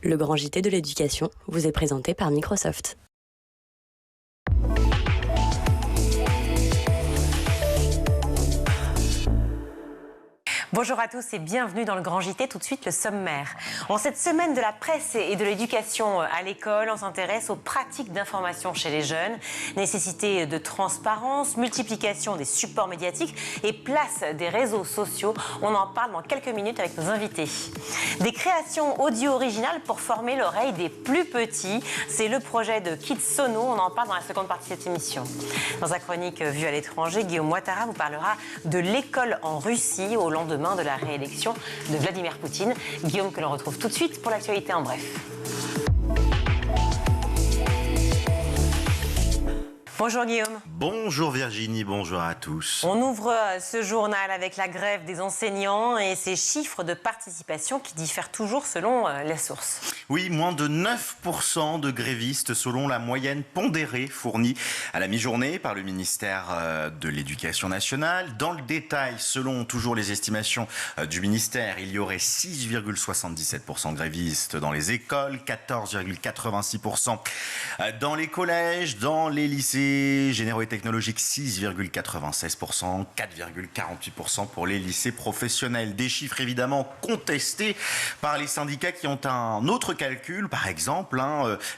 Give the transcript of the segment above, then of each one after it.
Le grand JT de l'éducation vous est présenté par Microsoft. Bonjour à tous et bienvenue dans le Grand JT. Tout de suite, le sommaire. En cette semaine de la presse et de l'éducation à l'école, on s'intéresse aux pratiques d'information chez les jeunes, nécessité de transparence, multiplication des supports médiatiques et place des réseaux sociaux. On en parle dans quelques minutes avec nos invités. Des créations audio originales pour former l'oreille des plus petits. C'est le projet de Kids Sono. On en parle dans la seconde partie de cette émission. Dans sa chronique Vue à l'étranger, Guillaume Ouattara vous parlera de l'école en Russie au lendemain de la réélection de Vladimir Poutine. Guillaume, que l'on retrouve tout de suite pour l'actualité en bref. Bonjour Guillaume. Bonjour Virginie, bonjour à tous. On ouvre ce journal avec la grève des enseignants et ces chiffres de participation qui diffèrent toujours selon les sources. Oui, moins de 9% de grévistes selon la moyenne pondérée fournie à la mi-journée par le ministère de l'Éducation nationale. Dans le détail, selon toujours les estimations du ministère, il y aurait 6,77% de grévistes dans les écoles, 14,86% dans les collèges, dans les lycées généraux et technologiques 6,96%, 4,48% pour les lycées professionnels. Des chiffres évidemment contestés par les syndicats qui ont un autre calcul. Par exemple,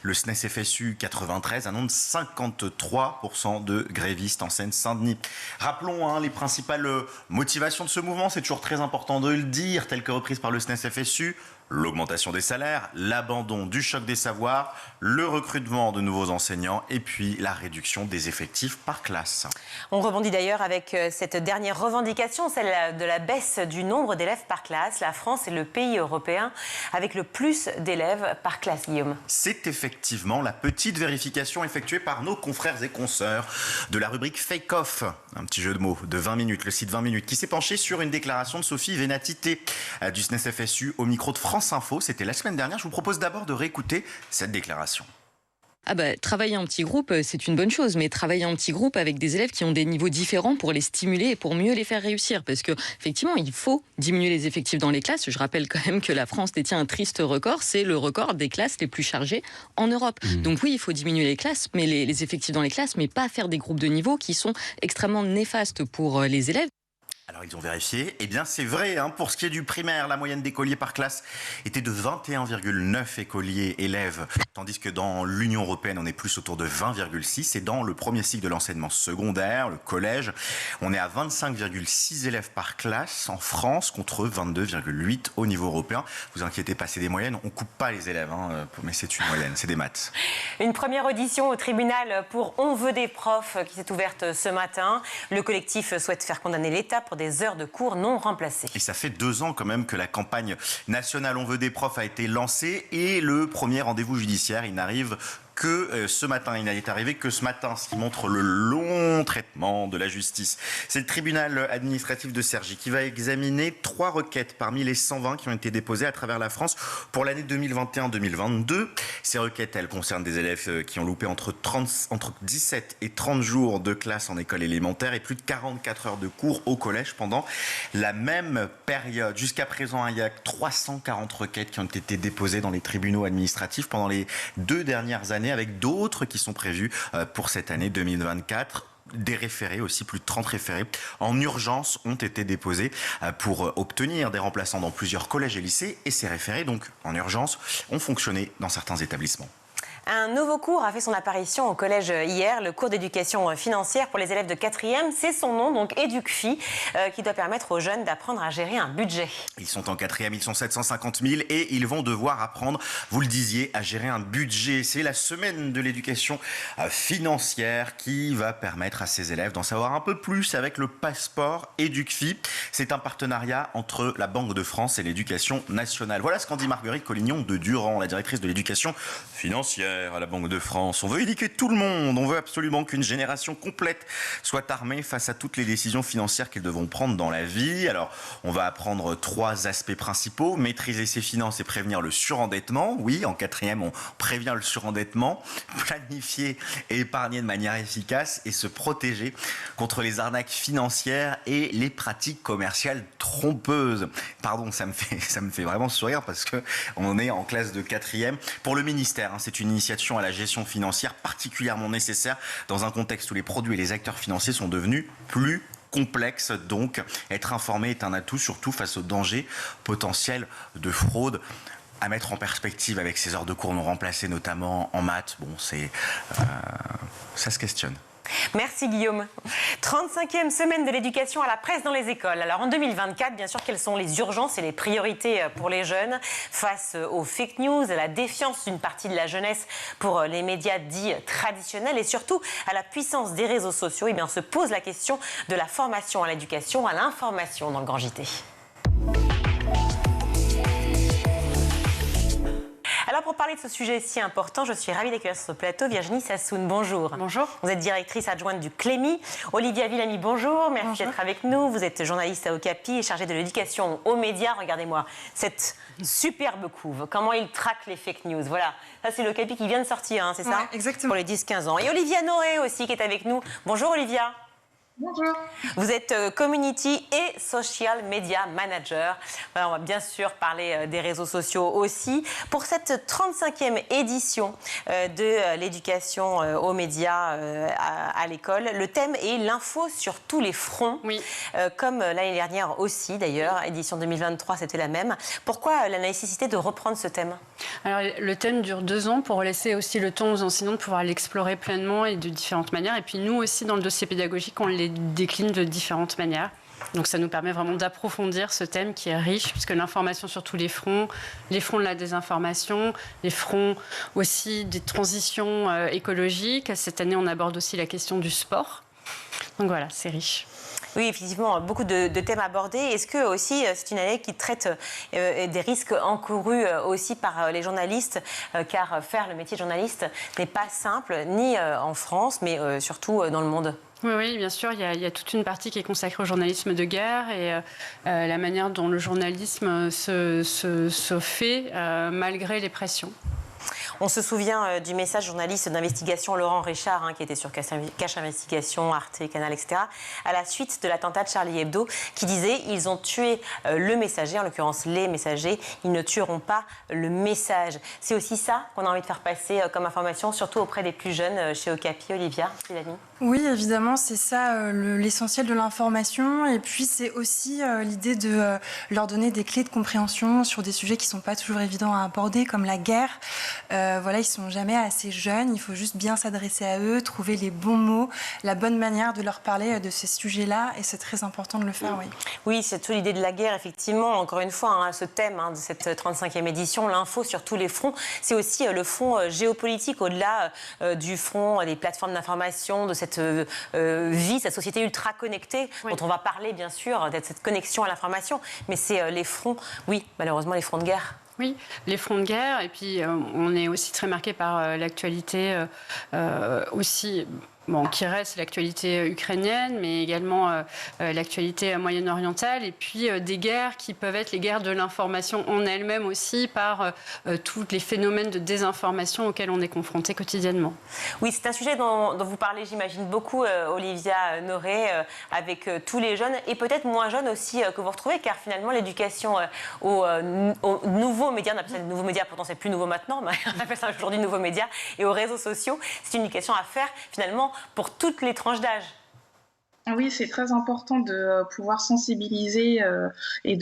le SNES-FSU 93 annonce 53% de grévistes en Seine-Saint-Denis. Rappelons les principales motivations de ce mouvement, c'est toujours très important de le dire, telles que reprises par le SNES-FSU. L'augmentation des salaires, l'abandon du choc des savoirs, le recrutement de nouveaux enseignants et puis la réduction des effectifs par classe. On rebondit d'ailleurs avec cette dernière revendication, celle de la baisse du nombre d'élèves par classe. La France est le pays européen avec le plus d'élèves par classe, Guillaume. C'est effectivement la petite vérification effectuée par nos confrères et consoeurs de la rubrique Fake Off, un petit jeu de mots de 20 minutes, le site 20 minutes, qui s'est penché sur une déclaration de Sophie Vénatité du SNES-FSU au micro de France Info, c'était la semaine dernière. Je vous propose d'abord de réécouter cette déclaration. Travailler en petit groupe, c'est une bonne chose, mais travailler en petit groupe avec des élèves qui ont des niveaux différents pour les stimuler et pour mieux les faire réussir. Parce que, effectivement, il faut diminuer les effectifs dans les classes. Je rappelle quand même que la France détient un triste record, c'est le record des classes les plus chargées en Europe. Donc oui, il faut diminuer les classes, mais les effectifs dans les classes, mais pas faire des groupes de niveau qui sont extrêmement néfastes pour les élèves. Alors ils ont vérifié, eh bien c'est vrai, pour ce qui est du primaire, la moyenne d'écoliers par classe était de 21,9 écoliers élèves, tandis que dans l'Union européenne on est plus autour de 20,6 et dans le premier cycle de l'enseignement secondaire, le collège, on est à 25,6 élèves par classe en France contre 22,8 au niveau européen. Vous inquiétez pas, c'est des moyennes, on coupe pas les élèves, mais c'est une moyenne, c'est des maths. Une première audition au tribunal pour On veut des profs qui s'est ouverte ce matin. Le collectif souhaite faire condamner l'État pour des heures de cours non remplacées. Et ça fait 2 ans quand même que la campagne nationale On veut des profs a été lancée et le premier rendez-vous judiciaire, il n'arrive que ce matin. Il n'est arrivé que ce matin, ce qui montre le long traitement de la justice. C'est le tribunal administratif de Cergy qui va examiner 3 requêtes parmi les 120 qui ont été déposées à travers la France pour l'année 2021-2022. Ces requêtes, elles concernent des élèves qui ont loupé entre 17 et 30 jours de classe en école élémentaire et plus de 44 heures de cours au collège pendant la même période. Jusqu'à présent, il y a 340 requêtes qui ont été déposées dans les tribunaux administratifs pendant les 2 dernières années, avec d'autres qui sont prévus pour cette année 2024. Des référés aussi, plus de 30 référés en urgence ont été déposés pour obtenir des remplaçants dans plusieurs collèges et lycées. Et ces référés, donc en urgence, ont fonctionné dans certains établissements. Un nouveau cours a fait son apparition au collège hier, le cours d'éducation financière pour les élèves de 4e. C'est son nom, donc EducFi, qui doit permettre aux jeunes d'apprendre à gérer un budget. Ils sont en 4e, ils sont 750 000 et ils vont devoir apprendre, vous le disiez, à gérer un budget. C'est la semaine de l'éducation financière qui va permettre à ces élèves d'en savoir un peu plus avec le passeport EducFi. C'est un partenariat entre la Banque de France et l'éducation nationale. Voilà ce qu'en dit Marguerite Collignon de Durand, la directrice de l'éducation financière. Guerre à la Banque de France. On veut éduquer tout le monde. On veut absolument qu'une génération complète soit armée face à toutes les décisions financières qu'ils devront prendre dans la vie. Alors, on va apprendre 3 aspects principaux. Maîtriser ses finances et prévenir le surendettement. Oui, en 4e, on prévient le surendettement. Planifier et épargner de manière efficace et se protéger contre les arnaques financières et les pratiques commerciales trompeuses. Pardon, ça me fait vraiment sourire parce que on est en classe de 4e. Pour le ministère, c'est une initiation à la gestion financière particulièrement nécessaire dans un contexte où les produits et les acteurs financiers sont devenus plus complexes. Donc, être informé est un atout, surtout face aux dangers potentiels de fraude. À mettre en perspective avec ces heures de cours non remplacées, notamment en maths, ça se questionne. Merci Guillaume. 35e semaine de l'éducation à la presse dans les écoles. Alors en 2024, bien sûr, quelles sont les urgences et les priorités pour les jeunes face aux fake news, à la défiance d'une partie de la jeunesse pour les médias dits traditionnels et surtout à la puissance des réseaux sociaux? Eh bien, on se pose la question de la formation à l'éducation, à l'information dans le Grand JT. Alors pour parler de ce sujet si important, je suis ravie d'accueillir sur ce plateau Virginie Sassoon. Bonjour. Bonjour. Vous êtes directrice adjointe du Clémy. Olivia Villamy, bonjour. Merci d'être avec nous. Vous êtes journaliste à Okapi et chargée de l'éducation aux médias. Regardez-moi cette superbe couve. Comment il traque les fake news. Voilà, ça c'est l'Okapi qui vient de sortir, c'est ça? Ouais, exactement. Pour les 10-15 ans. Et Olivia Noé aussi qui est avec nous. Bonjour Olivia. Bonjour. Vous êtes Community et Social Media Manager. Voilà, on va bien sûr parler des réseaux sociaux aussi. Pour cette 35e édition de l'éducation aux médias à l'école, le thème est l'info sur tous les fronts. Oui. Comme l'année dernière aussi d'ailleurs, édition 2023 c'était la même. Pourquoi la nécessité de reprendre ce thème? Alors le thème dure 2 ans pour laisser aussi le temps aux enseignants de pouvoir l'explorer pleinement et de différentes manières. Et puis nous aussi dans le dossier pédagogique, on les décline de différentes manières. Donc ça nous permet vraiment d'approfondir ce thème qui est riche, puisque l'information sur tous les fronts de la désinformation, les fronts aussi des transitions écologiques. Cette année, on aborde aussi la question du sport. Donc voilà, c'est riche. Oui, effectivement, beaucoup de thèmes abordés. Est-ce que aussi c'est une année qui traite des risques encourus aussi par les journalistes, car faire le métier de journaliste n'est pas simple, ni en France, mais surtout dans le monde? Oui, bien sûr. Il y a toute une partie qui est consacrée au journalisme de guerre et la manière dont le journalisme se fait malgré les pressions. On se souvient du message journaliste d'investigation Laurent Richard, qui était sur Cache Investigation, Arte, Canal, etc., à la suite de l'attentat de Charlie Hebdo, qui disait « Ils ont tué le messager, en l'occurrence les messagers, ils ne tueront pas le message ». C'est aussi ça qu'on a envie de faire passer comme information, surtout auprès des plus jeunes chez Okapi. Olivia, Villamy. Oui, évidemment, c'est ça l'essentiel de l'information. Et puis, c'est aussi l'idée de leur donner des clés de compréhension sur des sujets qui ne sont pas toujours évidents à aborder, comme la guerre. Voilà, ils ne sont jamais assez jeunes. Il faut juste bien s'adresser à eux, trouver les bons mots, la bonne manière de leur parler de ces sujets-là. Et c'est très important de le faire, oui. Oui, c'est toute l'idée de la guerre, effectivement. Encore une fois, ce thème de cette 35e édition, l'info sur tous les fronts, c'est aussi le front géopolitique, au-delà du front des plateformes d'information, de cette vie, cette société ultra connectée, dont on va parler bien sûr, de cette connexion à l'information, mais c'est les fronts, oui, malheureusement les fronts de guerre. Oui, les fronts de guerre, et puis on est aussi très marqué par l'actualité aussi... qui reste l'actualité ukrainienne, mais également l'actualité moyen-orientale, et puis des guerres qui peuvent être les guerres de l'information en elles-mêmes aussi, par tous les phénomènes de désinformation auxquels on est confronté quotidiennement. Oui, c'est un sujet dont vous parlez, j'imagine, beaucoup, Olivia Noré, avec tous les jeunes, et peut-être moins jeunes aussi que vous retrouvez, car finalement, l'éducation aux nouveaux médias, on appelle ça des nouveaux médias, pourtant c'est plus nouveau maintenant, mais on appelle ça aujourd'hui nouveaux médias, et aux réseaux sociaux, c'est une éducation à faire, finalement, pour toutes les tranches d'âge. Oui, c'est très important de pouvoir sensibiliser et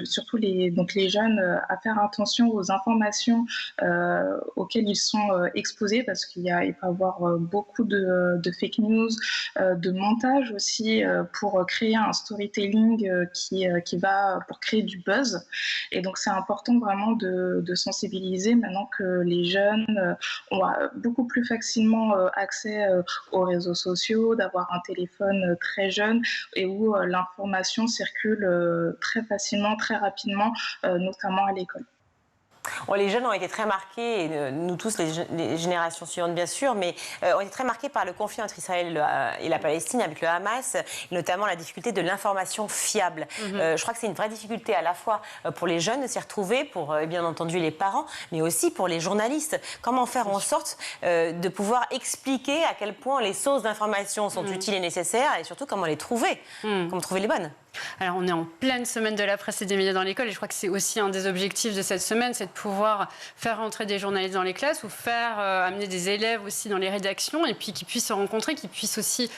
surtout les jeunes à faire attention aux informations auxquelles ils sont exposés, parce qu'il peut y avoir beaucoup de fake news, de montage aussi pour créer un storytelling qui va pour créer du buzz. Et donc c'est important vraiment de sensibiliser maintenant que les jeunes ont beaucoup plus facilement accès aux réseaux sociaux, d'avoir un téléphone très jeune et où l'information circule très facilement, très rapidement, notamment à l'école. Les jeunes ont été très marqués, et nous tous, les générations suivantes bien sûr, mais ont été très marqués par le conflit entre Israël et la Palestine avec le Hamas, et notamment la difficulté de l'information fiable. Je crois que c'est une vraie difficulté à la fois pour les jeunes de s'y retrouver, pour bien entendu les parents, mais aussi pour les journalistes. Comment faire en sorte de pouvoir expliquer à quel point les sources d'information sont utiles et nécessaires, et surtout comment les trouver, comment trouver les bonnes. Alors, on est en pleine semaine de la presse et des médias dans l'école, et je crois que c'est aussi un des objectifs de cette semaine, c'est de pouvoir faire entrer des journalistes dans les classes ou faire amener des élèves aussi dans les rédactions, et puis qu'ils puissent se rencontrer, qu'ils puissent aussi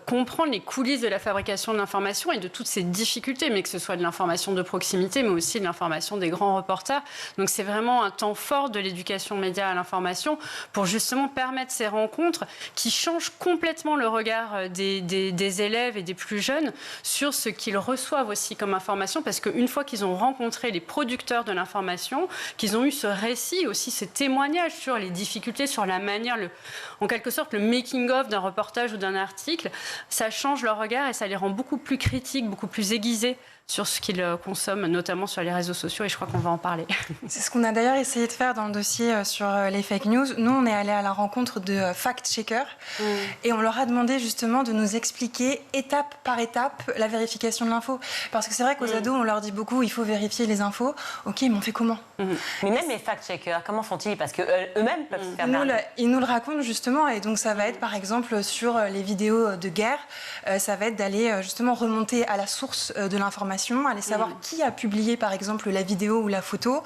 comprendre les coulisses de la fabrication de l'information et de toutes ces difficultés, mais que ce soit de l'information de proximité, mais aussi de l'information des grands reporters. Donc c'est vraiment un temps fort de l'éducation média à l'information pour justement permettre ces rencontres qui changent complètement le regard des élèves et des plus jeunes sur ce qu'ils reçoivent aussi comme information, parce qu'une fois qu'ils ont rencontré les producteurs de l'information, qu'ils ont eu ce récit, aussi ce témoignage sur les difficultés, sur la manière, en quelque sorte le making-of d'un reportage ou d'un article, ça change leur regard et ça les rend beaucoup plus critiques, beaucoup plus aiguisés sur ce qu'ils consomment, notamment sur les réseaux sociaux, et je crois qu'on va en parler. C'est ce qu'on a d'ailleurs essayé de faire dans le dossier sur les fake news. Nous, on est allé à la rencontre de fact-checkers et on leur a demandé justement de nous expliquer étape par étape la vérification de l'info. Parce que c'est vrai qu'aux ados, on leur dit beaucoup, il faut vérifier les infos. Ok, mais on fait comment? Mais même les fact-checkers, comment font-ils? Parce qu'eux-mêmes peuvent se faire Ils nous le racontent justement, et donc ça va être par exemple sur les vidéos de guerre, ça va être d'aller justement remonter à la source de l'information, aller savoir qui a publié par exemple la vidéo ou la photo,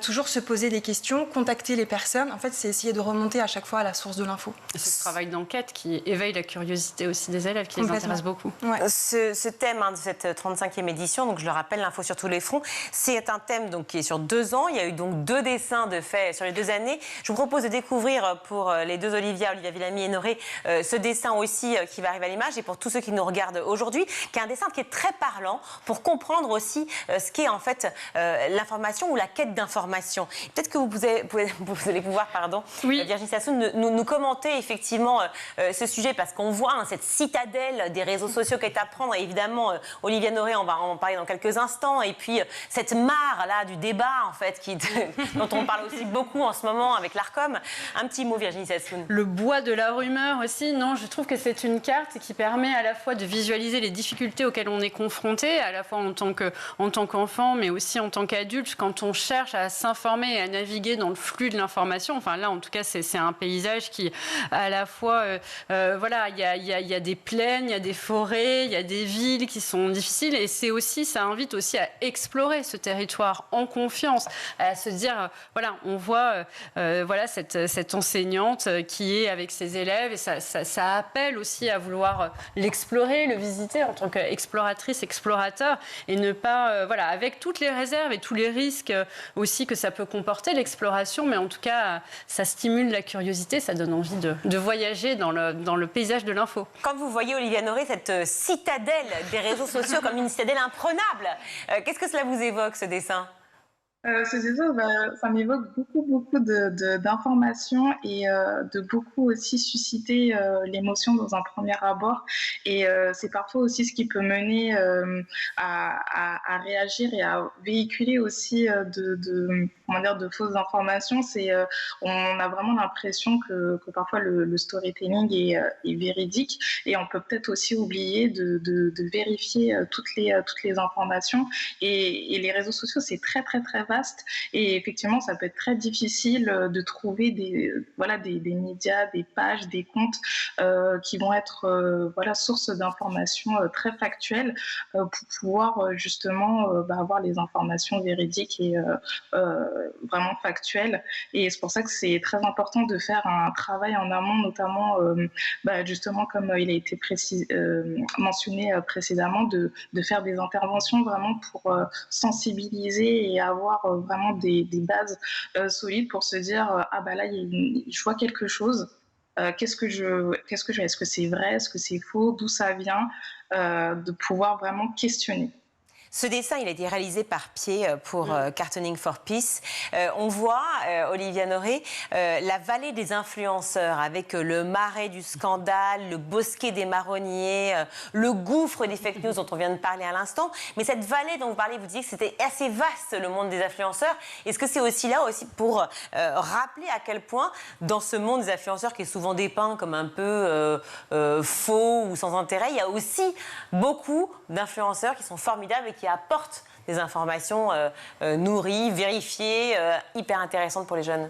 toujours se poser des questions, contacter les personnes. En fait, c'est essayer de remonter à chaque fois à la source de l'info. C'est ce travail d'enquête qui éveille la curiosité aussi des élèves, qui les intéresse beaucoup. Ouais. Ce thème de cette 35e édition, donc je le rappelle, l'info sur tous les fronts, c'est un thème donc, qui est sur 2 ans. Il y a eu donc 2 dessins de faits sur les 2 années. Je vous propose de découvrir pour les 2 Olivia Villamy et Noré, ce dessin aussi qui va arriver à l'image, et pour tous ceux qui nous regardent aujourd'hui, qui est un dessin qui est très parlant pour comprendre aussi ce qu'est en fait l'information ou la quête d'information. Peut-être que vous allez pouvoir, Virginie Sassoon, nous commenter effectivement ce sujet, parce qu'on voit cette citadelle des réseaux sociaux qui est à prendre. Et évidemment, Olivia Noré, on va en parler dans quelques instants. Et puis cette mare là du débat en fait, dont on parle aussi beaucoup en ce moment avec l'Arcom. Un petit mot, Virginie Sassoon. Le bois de la rumeur aussi, non, je trouve que c'est une carte qui permet à la fois de visualiser les difficultés auxquelles on est confronté, à la fois en tant qu'enfant, mais aussi en tant qu'adulte, quand on cherche à s'informer et à naviguer dans le flux de l'information. Enfin là, en tout cas, c'est un paysage qui, à la fois, voilà, il y a des plaines, il y a des forêts, il y a des villes qui sont difficiles, et ça invite aussi à explorer ce territoire en confiance, à se dire, voilà, on voit, voilà, cette enseignante qui est avec ses élèves, et ça appelle aussi à vouloir l'explorer, le visiter en tant qu'exploratrice, explorateur, et ne pas, voilà, avec toutes les réserves et tous les risques aussi que ça peut comporter, l'exploration, mais en tout cas, ça stimule la curiosité, ça donne envie de voyager dans le paysage de l'info. Quand vous voyez, Olivia Noré, cette citadelle des réseaux sociaux comme une citadelle imprenable, qu'est-ce que cela vous évoque, ce dessin ? Ce dessin, ça m'évoque beaucoup d'informations et de beaucoup aussi susciter l'émotion dans un premier abord. Et c'est parfois aussi ce qui peut mener à réagir et à véhiculer aussi de fausses informations. On a vraiment l'impression que parfois le storytelling est véridique, et on peut peut-être aussi oublier de vérifier toutes les informations. Et les réseaux sociaux, c'est très vaste. Et effectivement, ça peut être très difficile de trouver des médias, des pages, des comptes qui vont être source d'informations très factuelles pour pouvoir justement avoir les informations véridiques et vraiment factuelles. Et c'est pour ça que c'est très important de faire un travail en amont, notamment justement comme il a été mentionné précédemment, de faire des interventions vraiment pour sensibiliser et avoir vraiment des bases solides pour se dire là je vois quelque chose, est-ce que c'est vrai, est-ce que c'est faux, d'où ça vient, de pouvoir vraiment questionner. Ce dessin, il a été réalisé par pied pour Cartooning for Peace. On voit, Olivia Noré, la vallée des influenceurs avec le marais du scandale, le bosquet des marronniers, le gouffre des fake news dont on vient de parler à l'instant. Mais cette vallée dont vous parlez, vous disiez que c'était assez vaste, le monde des influenceurs. Est-ce que c'est aussi là aussi pour rappeler à quel point, dans ce monde des influenceurs qui est souvent dépeint comme un peu faux ou sans intérêt, il y a aussi beaucoup d'influenceurs qui sont formidables et qui apportent des informations nourries, vérifiées, hyper intéressantes pour les jeunes.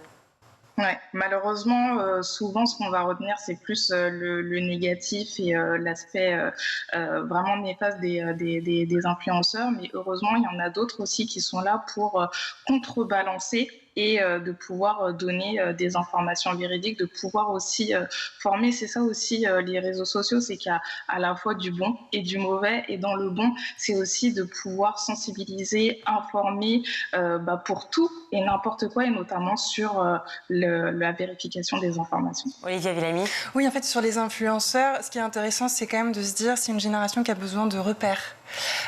Ouais, malheureusement, souvent, ce qu'on va retenir, c'est plus le négatif et l'aspect vraiment néfaste des influenceurs. Mais heureusement, il y en a d'autres aussi qui sont là pour contrebalancer et de pouvoir donner des informations véridiques, de pouvoir aussi former. C'est ça aussi les réseaux sociaux, c'est qu'il y a à la fois du bon et du mauvais. Et dans le bon, c'est aussi de pouvoir sensibiliser, informer pour tout et n'importe quoi, et notamment sur la vérification des informations. Olivia Villamy. Oui, en fait, sur les influenceurs, ce qui est intéressant, c'est quand même de se dire c'est une génération qui a besoin de repères.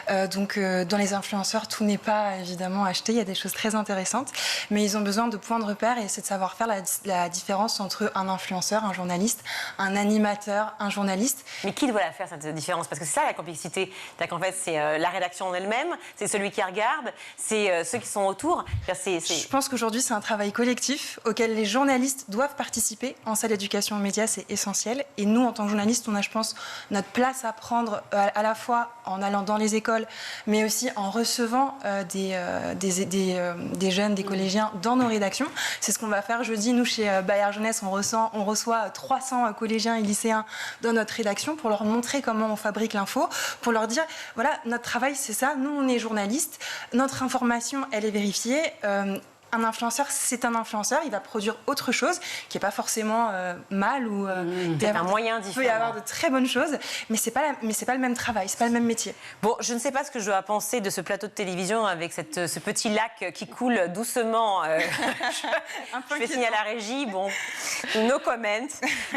Dans les influenceurs, tout n'est pas évidemment acheté. Il y a des choses très intéressantes, mais ils ont besoin de points de repère et c'est de savoir faire la différence entre un influenceur, un journaliste, un animateur, un journaliste. Mais qui doit la faire, cette différence? Parce que c'est ça la complexité. C'est-à-dire qu'en fait, c'est la rédaction en elle-même, c'est celui qui regarde, c'est ceux qui sont autour. Je pense qu'aujourd'hui, c'est un travail collectif auquel les journalistes doivent participer. En ça, l'éducation aux médias, c'est essentiel. Et nous, en tant que journalistes, on a, je pense, notre place à prendre à la fois en allant dans les écoles, mais aussi en recevant des jeunes, des collégiens dans nos rédactions. C'est ce qu'on va faire jeudi. Nous, chez Bayard Jeunesse, on reçoit 300 collégiens et lycéens dans notre rédaction pour leur montrer comment on fabrique l'info, pour leur dire, voilà, notre travail, c'est ça. Nous, on est journalistes. Notre information, elle est vérifiée. Un influenceur, c'est un influenceur, il va produire autre chose qui n'est pas forcément mal ou c'est un moyen différent. Il peut y avoir de très bonnes choses, mais c'est pas le même travail, c'est pas le même métier. Bon, je ne sais pas ce que je dois penser de ce plateau de télévision avec ce petit lac qui coule doucement. Je fais signe à la régie, bon, no comment.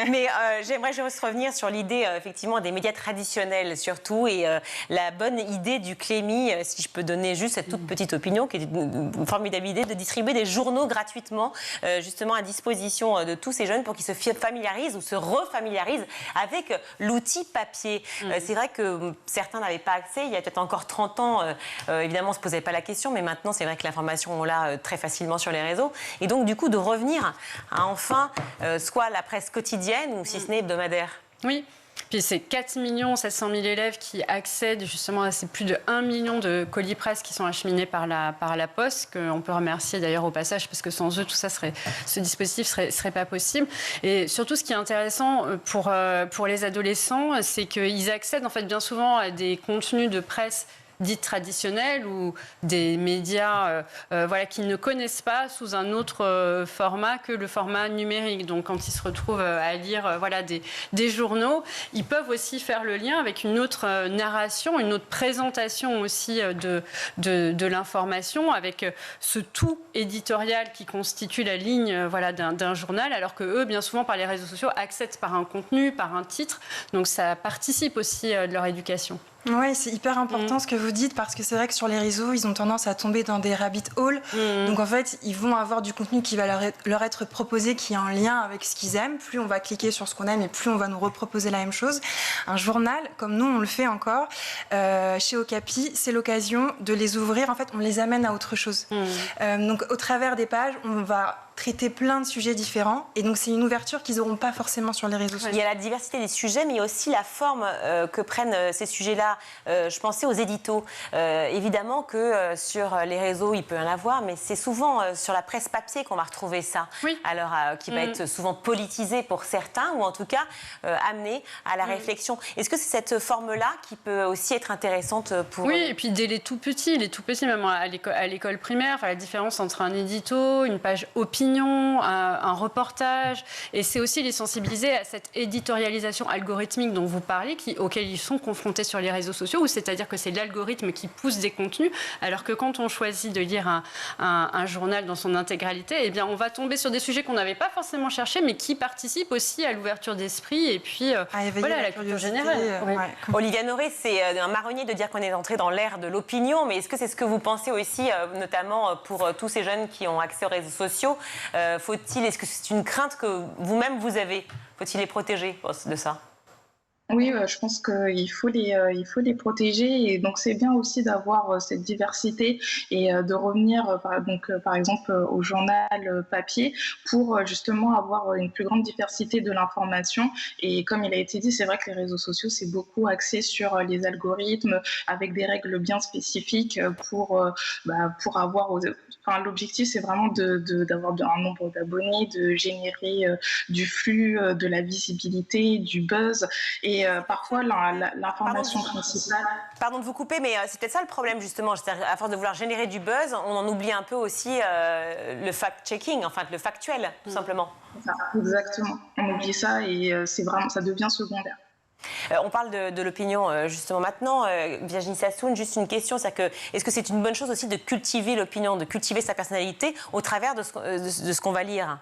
Mais j'aimerais juste revenir sur l'idée effectivement des médias traditionnels surtout et la bonne idée du Clémy, si je peux donner juste cette toute petite opinion, qui est une formidable idée de distribuer des journaux gratuitement, justement à disposition de tous ces jeunes pour qu'ils se familiarisent ou se refamiliarisent avec l'outil papier. C'est vrai que certains n'avaient pas accès. Il y a peut-être encore 30 ans, évidemment, on ne se posait pas la question, mais maintenant, c'est vrai que l'information, on l'a très facilement sur les réseaux. Et donc, du coup, de revenir à enfin, soit la presse quotidienne ou si ce n'est hebdomadaire. Oui. Puis c'est 4 700 000 élèves qui accèdent justement à ces plus de 1 million de colis presse qui sont acheminés par la Poste, qu'on peut remercier d'ailleurs au passage, parce que sans eux, tout ça ce dispositif serait pas possible. Et surtout, ce qui est intéressant pour les adolescents, c'est qu'ils accèdent en fait bien souvent à des contenus de presse dites traditionnelles ou des médias qu'ils ne connaissent pas sous un autre format que le format numérique. Donc quand ils se retrouvent à lire des journaux, ils peuvent aussi faire le lien avec une autre narration, une autre présentation aussi de l'information, avec ce tout éditorial qui constitue la ligne d'un journal, alors que eux, bien souvent, par les réseaux sociaux, accèdent par un contenu, par un titre. Donc ça participe aussi de leur éducation. Oui, c'est hyper important ce que vous dites, parce que c'est vrai que sur les réseaux, ils ont tendance à tomber dans des rabbit holes. Donc en fait, ils vont avoir du contenu qui va leur être proposé, qui est en lien avec ce qu'ils aiment. Plus on va cliquer sur ce qu'on aime et plus on va nous reproposer la même chose. Un journal, comme nous, on le fait encore, chez Okapi, c'est l'occasion de les ouvrir. En fait, on les amène à autre chose. Donc au travers des pages, on va traiter plein de sujets différents. Et donc, c'est une ouverture qu'ils n'auront pas forcément sur les réseaux sociaux. Il y a la diversité des sujets, mais il y a aussi la forme que prennent ces sujets-là. Je pensais aux éditos. Évidemment que sur les réseaux, il peut y en avoir, mais c'est souvent sur la presse papier qu'on va retrouver ça. Oui. Alors, qui va être souvent politisé pour certains, ou en tout cas amené à la réflexion. Est-ce que c'est cette forme-là qui peut aussi être intéressante pour... Oui, et puis dès les tout petits, même à l'école primaire, la différence entre un édito, une page opinion, opinion, un reportage. Et c'est aussi les sensibiliser à cette éditorialisation algorithmique dont vous parlez, auquel ils sont confrontés sur les réseaux sociaux, c'est-à-dire que c'est l'algorithme qui pousse des contenus, alors que quand on choisit de lire un journal dans son intégralité, eh bien, on va tomber sur des sujets qu'on n'avait pas forcément cherchés, mais qui participent aussi à l'ouverture d'esprit et puis à la culture générale. Ouais. Olivia Noré, c'est un marronnier de dire qu'on est entré dans l'ère de l'opinion, mais est-ce que c'est ce que vous pensez aussi, notamment pour tous ces jeunes qui ont accès aux réseaux sociaux? Est-ce que c'est une crainte que vous-même vous avez? Faut-il les protéger de ça? Oui, je pense qu'il faut les protéger, et donc c'est bien aussi d'avoir cette diversité et de revenir par exemple au journal papier pour justement avoir une plus grande diversité de l'information. Et comme il a été dit, c'est vrai que les réseaux sociaux, c'est beaucoup axé sur les algorithmes avec des règles bien spécifiques pour avoir... l'objectif, c'est vraiment d'avoir un nombre d'abonnés, de générer du flux, de la visibilité, du buzz. Et parfois, l'information principale... Pardon de vous couper, mais c'est peut-être ça le problème, justement. À force de vouloir générer du buzz, on en oublie un peu aussi le fact-checking, enfin le factuel, tout simplement. Exactement. On oublie ça et ça devient secondaire. On parle de l'opinion justement maintenant. Virginie Sassoon, juste une question, est-ce que c'est une bonne chose aussi de cultiver l'opinion, de cultiver sa personnalité au travers de ce qu'on va lire,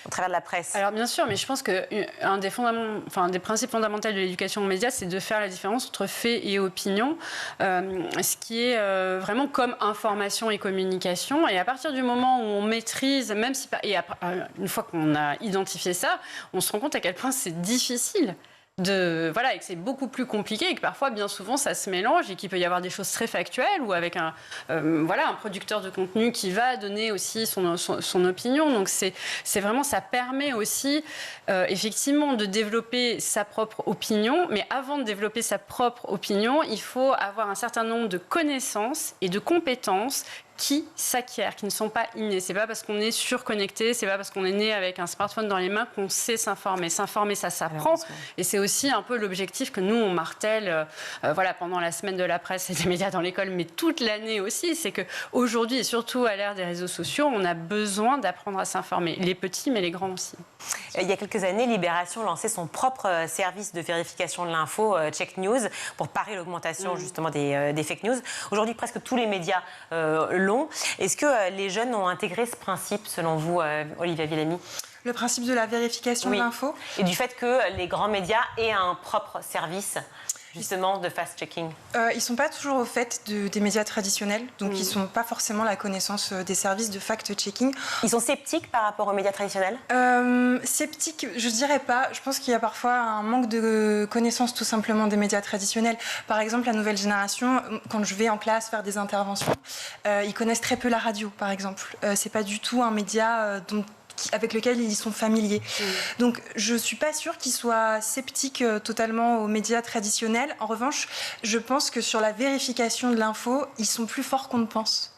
au travers de la presse? Alors bien sûr, mais je pense qu'un des principes fondamentaux de l'éducation aux médias, c'est de faire la différence entre faits et opinion, ce qui est vraiment comme information et communication. Et à partir du moment où on maîtrise, une fois qu'on a identifié ça, on se rend compte à quel point c'est difficile. Et que c'est beaucoup plus compliqué et que parfois, bien souvent, ça se mélange et qu'il peut y avoir des choses très factuelles ou avec un producteur de contenu qui va donner aussi son opinion. Donc, c'est vraiment, ça permet aussi, effectivement, de développer sa propre opinion. Mais avant de développer sa propre opinion, il faut avoir un certain nombre de connaissances et de compétences qui s'acquièrent, qui ne sont pas innées. C'est pas parce qu'on est surconnecté, c'est pas parce qu'on est né avec un smartphone dans les mains qu'on sait s'informer. S'informer, ça s'apprend. Et c'est aussi un peu l'objectif que nous, on martèle pendant la semaine de la presse et des médias dans l'école, mais toute l'année aussi. C'est qu'aujourd'hui, et surtout à l'ère des réseaux sociaux, on a besoin d'apprendre à s'informer. Les petits, mais les grands aussi. Il y a quelques années, Libération lançait son propre service de vérification de l'info, Check News, pour parer l'augmentation justement des fake news. Aujourd'hui, presque tous les médias l'ont. Est-ce que les jeunes ont intégré ce principe, selon vous, Olivia Villamy? Le principe de la vérification de l'info? Et du fait que les grands médias aient un propre service justement de fast-checking? Ils ne sont pas toujours au fait des médias traditionnels, donc ils n'ont pas forcément la connaissance des services de fact-checking. Ils sont sceptiques par rapport aux médias traditionnels? Sceptiques, je ne dirais pas. Je pense qu'il y a parfois un manque de connaissance tout simplement des médias traditionnels. Par exemple, la nouvelle génération, quand je vais en classe faire des interventions, ils connaissent très peu la radio, par exemple. Ce n'est pas du tout un média avec lequel ils sont familiers. Donc, je ne suis pas sûre qu'ils soient sceptiques totalement aux médias traditionnels. En revanche, je pense que sur la vérification de l'info, ils sont plus forts qu'on ne pense.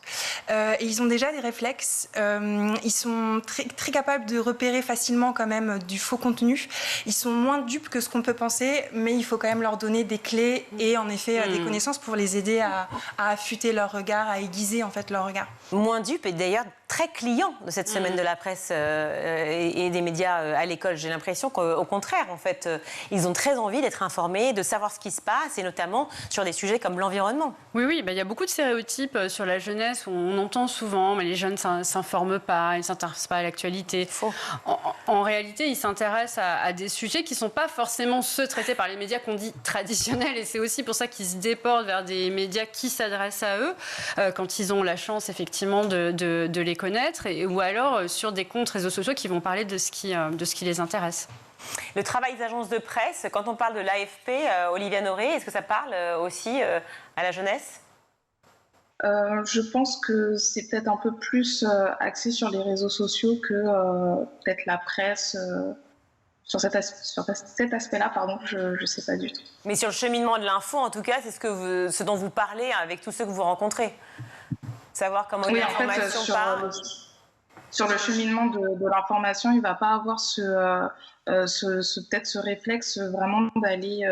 Et ils ont déjà des réflexes. Ils sont très, très capables de repérer facilement quand même du faux contenu. Ils sont moins dupes que ce qu'on peut penser, mais il faut quand même leur donner des clés et en effet des connaissances pour les aider à affûter leur regard, à aiguiser en fait leur regard. Moins dupes et d'ailleurs très clients de cette semaine de la presse et des médias à l'école. J'ai l'impression qu'au contraire, en fait, ils ont très envie d'être informés, de savoir ce qui se passe et notamment sur des sujets comme l'environnement. Oui, il y a beaucoup de stéréotypes sur la jeunesse. On entend souvent, mais les jeunes ne s'informent pas, ils ne s'intéressent pas à l'actualité. Faux. En réalité, ils s'intéressent à des sujets qui ne sont pas forcément ceux traités par les médias qu'on dit traditionnels. Et c'est aussi pour ça qu'ils se déportent vers des médias qui s'adressent à eux, quand ils ont la chance, effectivement, de les connaître, ou alors sur des comptes réseaux sociaux qui vont parler de ce qui les intéresse. Le travail des agences de presse, quand on parle de l'AFP, Olivia Noré, est-ce que ça parle aussi à la jeunesse ? Je pense que c'est peut-être un peu plus axé sur les réseaux sociaux que peut-être la presse. Sur cet aspect-là, pardon, je ne sais pas du tout. Mais sur le cheminement de l'info, en tout cas, c'est ce dont vous parlez avec tous ceux que vous rencontrez. Savoir comment une information part. sur le cheminement de l'information, il ne va pas avoir peut-être ce réflexe vraiment d'aller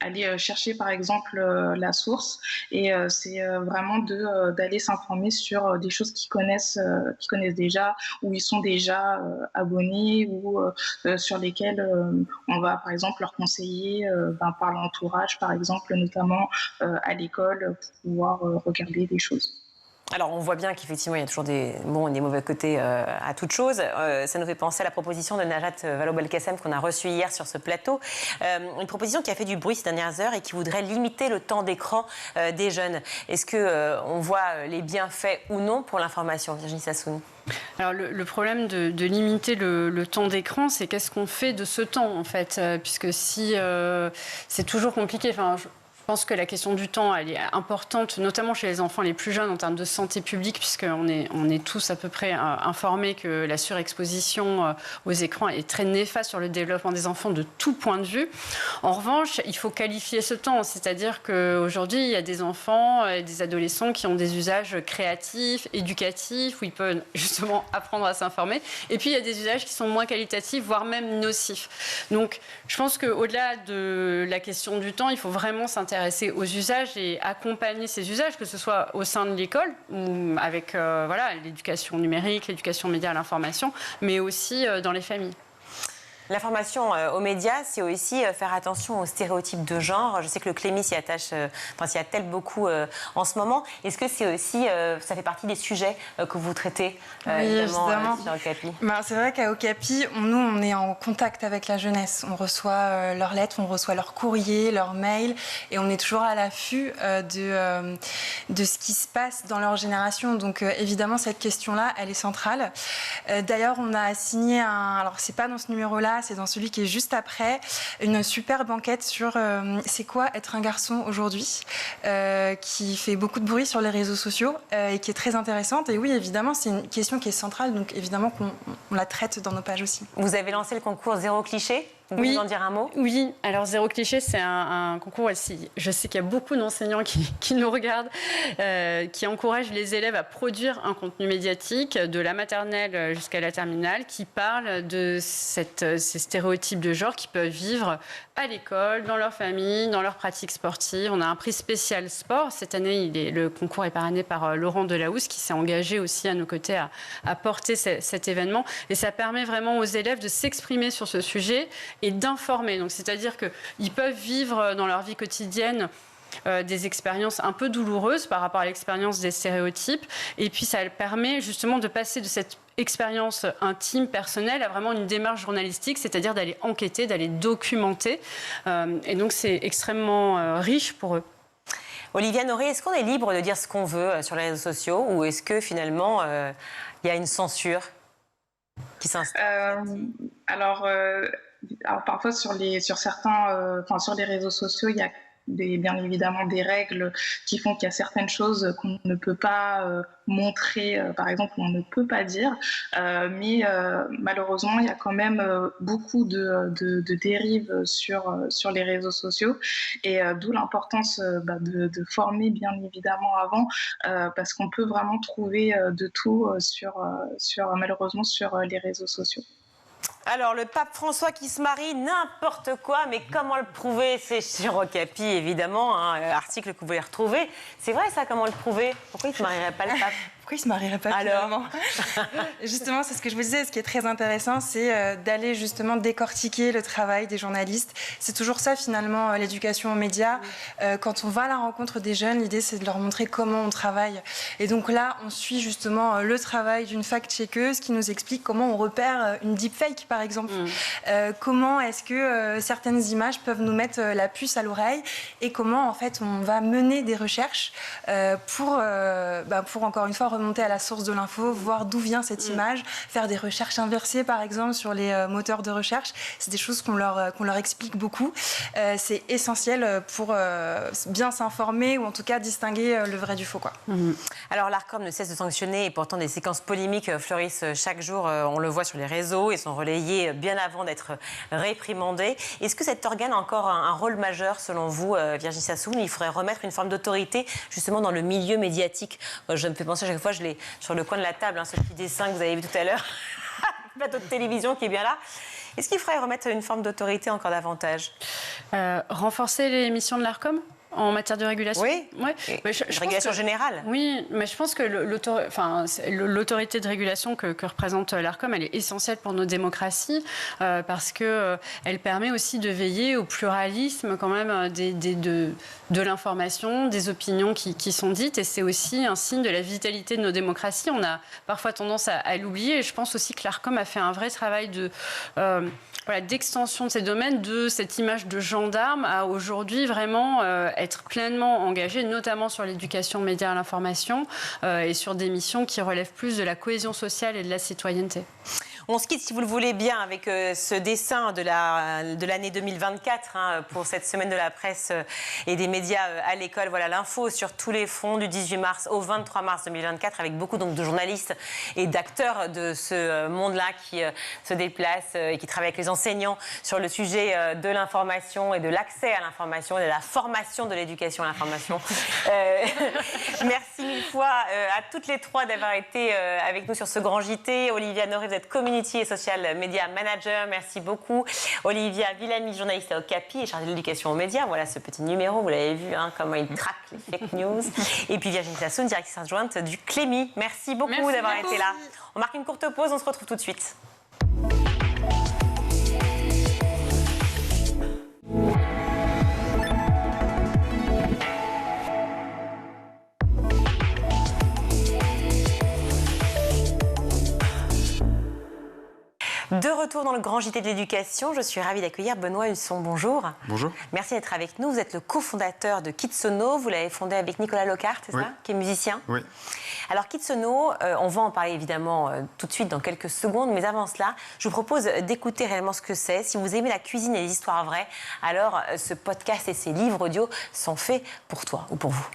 aller chercher par exemple la source, et c'est vraiment d'aller s'informer sur des choses qu'ils connaissent déjà, où ils sont déjà abonnés, ou sur lesquels on va par exemple leur conseiller par l'entourage, par exemple, notamment à l'école, pour pouvoir regarder des choses. Alors, on voit bien qu'effectivement, il y a toujours des bons et des mauvais côtés à toute chose. Ça nous fait penser à la proposition de Najat Vallaud-Belkacem qu'on a reçue hier sur ce plateau. Une proposition qui a fait du bruit ces dernières heures et qui voudrait limiter le temps d'écran des jeunes. Est-ce qu'on voit les bienfaits ou non pour l'information, Virginie Sassoon? Alors le problème de limiter le temps d'écran, c'est qu'est-ce qu'on fait de ce temps, en fait, puisque si c'est toujours compliqué. Enfin, je pense que la question du temps, elle est importante, notamment chez les enfants les plus jeunes en termes de santé publique, puisqu'on est tous à peu près informés que la surexposition aux écrans est très néfaste sur le développement des enfants de tout point de vue. En revanche, il faut qualifier ce temps, c'est-à-dire qu'aujourd'hui, il y a des enfants et des adolescents qui ont des usages créatifs, éducatifs, où ils peuvent justement apprendre à s'informer, et puis il y a des usages qui sont moins qualitatifs, voire même nocifs. Donc, je pense qu'au-delà de la question du temps, il faut vraiment s'intéresser aux usages et accompagner ces usages, que ce soit au sein de l'école, ou avec l'éducation numérique, l'éducation média à l'information, mais aussi dans les familles. L'information aux médias, c'est aussi faire attention aux stéréotypes de genre. Je sais que le Clémy s'y attelle beaucoup en ce moment. Est-ce que c'est aussi, ça fait partie des sujets que vous traitez évidemment. Sur Okapi? C'est vrai qu'à Okapi, nous, on est en contact avec la jeunesse. On reçoit leurs lettres, on reçoit leurs courriers, leurs mails, et on est toujours à l'affût de ce qui se passe dans leur génération. Donc évidemment, cette question-là, elle est centrale. D'ailleurs, on a signé alors c'est pas dans ce numéro-là, c'est dans celui qui est juste après, une super enquête sur c'est quoi être un garçon aujourd'hui, qui fait beaucoup de bruit sur les réseaux sociaux et qui est très intéressante. Et oui, évidemment, c'est une question qui est centrale, donc évidemment qu'on la traite dans nos pages aussi. Vous avez lancé le concours Zéro Cliché. Vous pouvez nous en dire un mot? Oui, alors Zéro Cliché, c'est un concours aussi. Je sais qu'il y a beaucoup d'enseignants qui nous regardent, qui encouragent les élèves à produire un contenu médiatique de la maternelle jusqu'à la terminale qui parle de ces stéréotypes de genre qui peuvent vivre à l'école, dans leur famille, dans leurs pratiques sportives. On a un prix spécial sport. Cette année, le concours est parrainé par Laurent Delahousse qui s'est engagé aussi à nos côtés à porter cet événement. Et ça permet vraiment aux élèves de s'exprimer sur ce sujet et d'informer. Donc, c'est-à-dire qu'ils peuvent vivre dans leur vie quotidienne des expériences un peu douloureuses par rapport à l'expérience des stéréotypes. Et puis, ça permet justement de passer de cette expérience intime, personnelle, à vraiment une démarche journalistique, c'est-à-dire d'aller enquêter, d'aller documenter. Et donc, c'est extrêmement riche pour eux. Olivia Noré, est-ce qu'on est libre de dire ce qu'on veut sur les réseaux sociaux, ou est-ce que finalement, il y a une censure qui s'installe? Alors parfois sur les réseaux sociaux, il y a bien évidemment des règles qui font qu'il y a certaines choses qu'on ne peut pas montrer, par exemple, on ne peut pas dire, mais malheureusement il y a quand même beaucoup de dérives sur les réseaux sociaux, et d'où l'importance de former bien évidemment avant, parce qu'on peut vraiment trouver de tout malheureusement sur les réseaux sociaux. Alors, le pape François qui se marie, n'importe quoi, mais comment le prouver? C'est sur Okapi, évidemment, article que vous pouvez retrouver. C'est vrai, ça, comment le prouver? Pourquoi il ne se marierait pas, le pape? Pourquoi il ne se marierait pas finalement? Justement, c'est ce que je vous disais. Ce qui est très intéressant, c'est d'aller justement décortiquer le travail des journalistes. C'est toujours ça, finalement, l'éducation aux médias. Quand on va à la rencontre des jeunes, l'idée, c'est de leur montrer comment on travaille. Et donc là, on suit justement le travail d'une fact-checkeuse qui nous explique comment on repère une deepfake, par exemple. Comment est-ce que certaines images peuvent nous mettre la puce à l'oreille, et comment, en fait, on va mener des recherches pour encore une fois, remonter à la source de l'info, voir d'où vient cette image, faire des recherches inversées, par exemple, sur les moteurs de recherche. C'est des choses qu'on leur explique beaucoup. C'est essentiel pour bien s'informer, ou en tout cas distinguer le vrai du faux, quoi. Alors, l'Arcom ne cesse de sanctionner, et pourtant des séquences polémiques fleurissent chaque jour. On le voit sur les réseaux et sont relayées bien avant d'être réprimandées. Est-ce que cet organe a encore un rôle majeur, selon vous, Virginie Sassoon? Il faudrait remettre une forme d'autorité, justement, dans le milieu médiatique. Je me fais penser à chaque fois fois, je l'ai sur le coin de la table, ce petit dessin que vous avez vu tout à l'heure, plateau de télévision qui est bien là. Est-ce qu'il faudrait remettre une forme d'autorité encore davantage? Renforcer les missions de l'ARCOM en matière de régulation? Oui, ouais. Régulation générale. Oui, mais je pense que l'autorité de régulation que représente l'ARCOM, elle est essentielle pour nos démocraties parce qu'elle permet aussi de veiller au pluralisme quand même de l'information, des opinions qui sont dites, et c'est aussi un signe de la vitalité de nos démocraties. On a parfois tendance à l'oublier, et je pense aussi que l'ARCOM a fait un vrai travail d'extension de ces domaines, de cette image de gendarme à aujourd'hui vraiment être pleinement engagé, notamment sur l'éducation aux médias et à l'information et sur des missions qui relèvent plus de la cohésion sociale et de la citoyenneté. On se quitte, si vous le voulez bien, avec ce dessin de l'année 2024 pour cette semaine de la presse et des médias à l'école. Voilà l'info sur tous les fronts du 18 mars au 23 mars 2024 avec beaucoup donc, de journalistes et d'acteurs de ce monde-là qui se déplacent et qui travaillent avec les enseignants sur le sujet de l'information et de l'accès à l'information et de la formation de l'éducation à l'information. Merci mille fois à toutes les trois d'avoir été avec nous sur ce grand JT. Olivia Noré, vous êtes community et social media manager, merci beaucoup. Olivia Villamy, journaliste au CAPI et chargée de l'éducation aux médias. Voilà ce petit numéro, vous l'avez vu, comment il traque les fake news. Et puis Virginie Sassoon, directrice adjointe du Clémy. Merci beaucoup d'avoir été là. On marque une courte pause, on se retrouve tout de suite. De retour dans le grand JT de l'éducation, je suis ravie d'accueillir Benoît Husson. Bonjour. Bonjour. Merci d'être avec nous. Vous êtes le cofondateur de Kidsono. Vous l'avez fondé avec Nicolas Lockhart, c'est ça, qui est musicien? Oui. Alors Kidsono, on va en parler évidemment tout de suite dans quelques secondes, mais avant cela, je vous propose d'écouter réellement ce que c'est. Si vous aimez la cuisine et les histoires vraies, alors ce podcast et ces livres audio sont faits pour toi ou pour vous.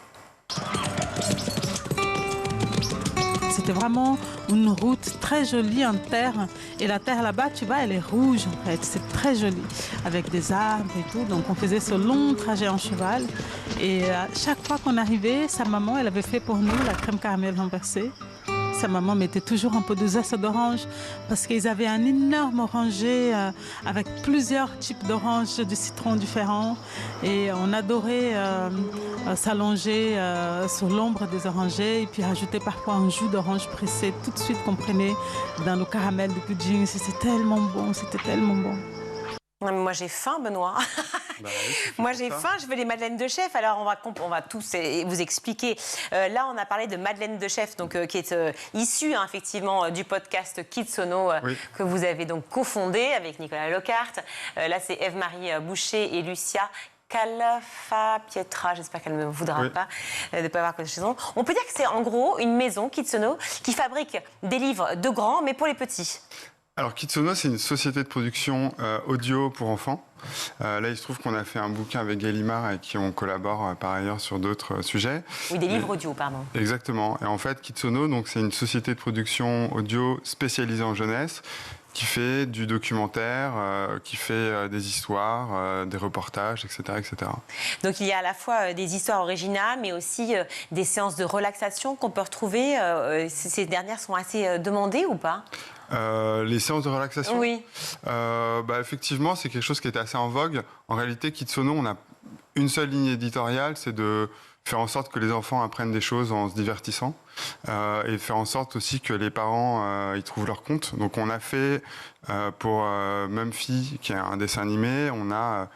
C'était vraiment une route très jolie en terre. Et la terre là-bas, tu vois, elle est rouge en fait. C'est très joli, avec des arbres et tout. Donc on faisait ce long trajet en cheval. Et chaque fois qu'on arrivait, sa maman, elle avait fait pour nous la crème caramel renversée. Sa maman mettait toujours un peu de zeste d'orange parce qu'ils avaient un énorme oranger avec plusieurs types d'oranges, de citrons différents. Et on adorait s'allonger sur l'ombre des orangers et puis rajouter parfois un jus d'orange pressé tout de suite qu'on prenait dans le caramel de pudding. C'était tellement bon, c'était tellement bon. Moi j'ai faim, Benoît. Bah oui, moi j'ai faim, je veux les madeleines de chef. Alors on va tous vous expliquer. Là on a parlé de madeleine de chef, donc qui est issue effectivement du podcast Kidsono que vous avez donc cofondé avec Nicolas Lockhart. Là c'est Ève-Marie Boucher et Lucia Calafa Pietra, j'espère qu'elle ne me voudra pas de ne pas avoir quelque chose. On peut dire que c'est en gros une maison Kidsono qui fabrique des livres de grands mais pour les petits. Alors Kidsono, c'est une société de production audio pour enfants. Là, il se trouve qu'on a fait un bouquin avec Gallimard avec qui on collabore par ailleurs sur d'autres sujets. Oui, des livres audio, pardon. Exactement. Et en fait, Kidsono, donc, c'est une société de production audio spécialisée en jeunesse qui fait du documentaire, qui fait des histoires, des reportages, etc., etc. Donc il y a à la fois des histoires originales, mais aussi des séances de relaxation qu'on peut retrouver. Ces dernières sont assez demandées ou pas ? Les séances de relaxation ? Oui. Effectivement, c'est quelque chose qui est assez en vogue. En réalité, Kidsono, on a une seule ligne éditoriale, c'est de faire en sorte que les enfants apprennent des choses en se divertissant et faire en sorte aussi que les parents y trouvent leur compte. Donc on a fait pour Mumphy, qui est un dessin animé, on a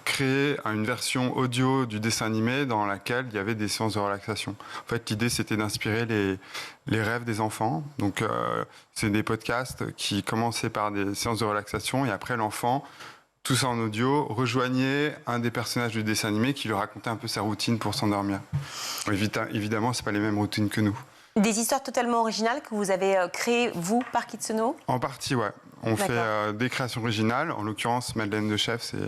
créé une version audio du dessin animé dans laquelle il y avait des séances de relaxation. En fait, l'idée, c'était d'inspirer les rêves des enfants. Donc, c'est des podcasts qui commençaient par des séances de relaxation et après, l'enfant, tout ça en audio, rejoignait un des personnages du dessin animé qui lui racontait un peu sa routine pour s'endormir. Évidemment, ce n'est pas les mêmes routines que nous. Des histoires totalement originales que vous avez créées, vous, par Kidsono ? En partie, ouais. On fait des créations originales. En l'occurrence, Madeleine de Chef, c'est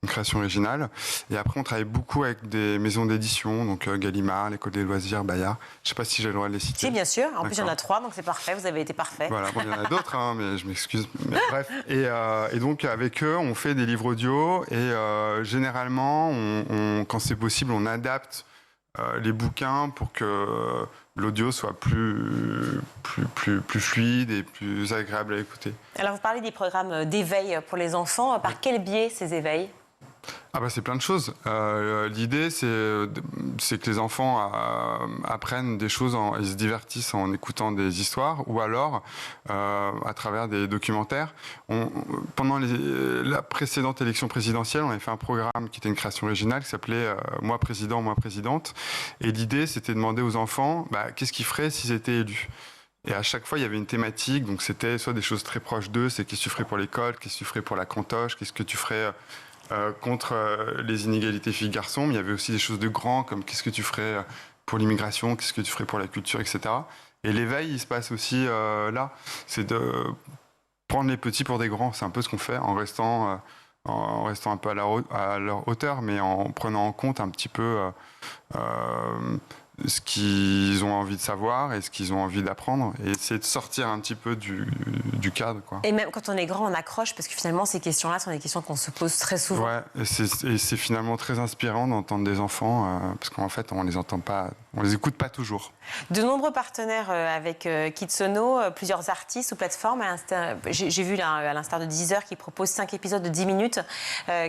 une création originale. Et après, on travaille beaucoup avec des maisons d'édition, donc Gallimard, l'École des loisirs, Bayard. Je ne sais pas si j'ai le droit de les citer. Si, bien sûr. En plus, il y en a 3, donc c'est parfait. Vous avez été parfait. Voilà, il y en a d'autres, mais je m'excuse. Mais bref. Et donc, avec eux, on fait des livres audio. Et généralement, quand c'est possible, on adapte les bouquins pour que l'audio soit plus fluide et plus agréable à écouter. Alors, vous parlez des programmes d'éveil pour les enfants. Par quel biais ces éveils ? C'est plein de choses. L'idée, c'est que les enfants apprennent des choses, ils se divertissent en écoutant des histoires, ou alors à travers des documentaires. Pendant la précédente élection présidentielle, on avait fait un programme qui était une création originale qui s'appelait Moi président, moi présidente. Et l'idée, c'était de demander aux enfants qu'est-ce qu'ils feraient s'ils étaient élus. Et à chaque fois, il y avait une thématique. Donc, c'était soit des choses très proches d'eux, c'est qu'est-ce que tu ferais pour l'école, qu'est-ce que tu ferais pour la cantoche, qu'est-ce que tu ferais contre les inégalités filles-garçons, mais il y avait aussi des choses de grands, comme qu'est-ce que tu ferais pour l'immigration, qu'est-ce que tu ferais pour la culture, etc. Et l'éveil, il se passe aussi là. C'est de prendre les petits pour des grands. C'est un peu ce qu'on fait en restant un peu à leur hauteur, mais en prenant en compte un petit peu ce qu'ils ont envie de savoir et ce qu'ils ont envie d'apprendre, et essayer de sortir un petit peu du cadre, quoi. Et même quand on est grand, on accroche, parce que finalement, ces questions-là sont des questions qu'on se pose très souvent. Ouais, et c'est finalement très inspirant d'entendre des enfants, parce qu'en fait, on les entend pas, on les écoute pas toujours. De nombreux partenaires avec Kidsono, plusieurs artistes ou plateformes. J'ai vu là, à l'instar de Deezer, qui propose 5 épisodes de 10 minutes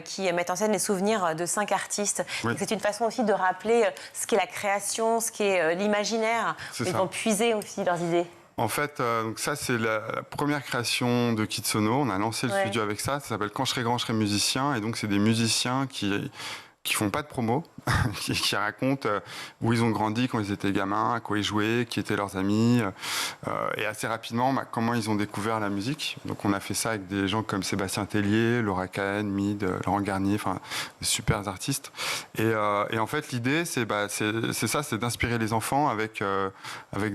qui mettent en scène les souvenirs de 5 artistes. Oui. C'est une façon aussi de rappeler ce qu'est la création, ce qu'est l'imaginaire. Ils vont puiser aussi leurs idées. En fait, donc ça, c'est la première création de Kidsono. On a lancé le studio avec ça. Ça s'appelle Quand je serai grand, je serai musicien. Et donc, c'est des musiciens qui font pas de promo, qui racontent où ils ont grandi quand ils étaient gamins, à quoi ils jouaient, qui étaient leurs amis, et assez rapidement comment ils ont découvert la musique. Donc on a fait ça avec des gens comme Sébastien Tellier, Laura Cahen, Mid, Laurent Garnier, enfin des super artistes. Et en fait l'idée c'est ça, c'est d'inspirer les enfants avec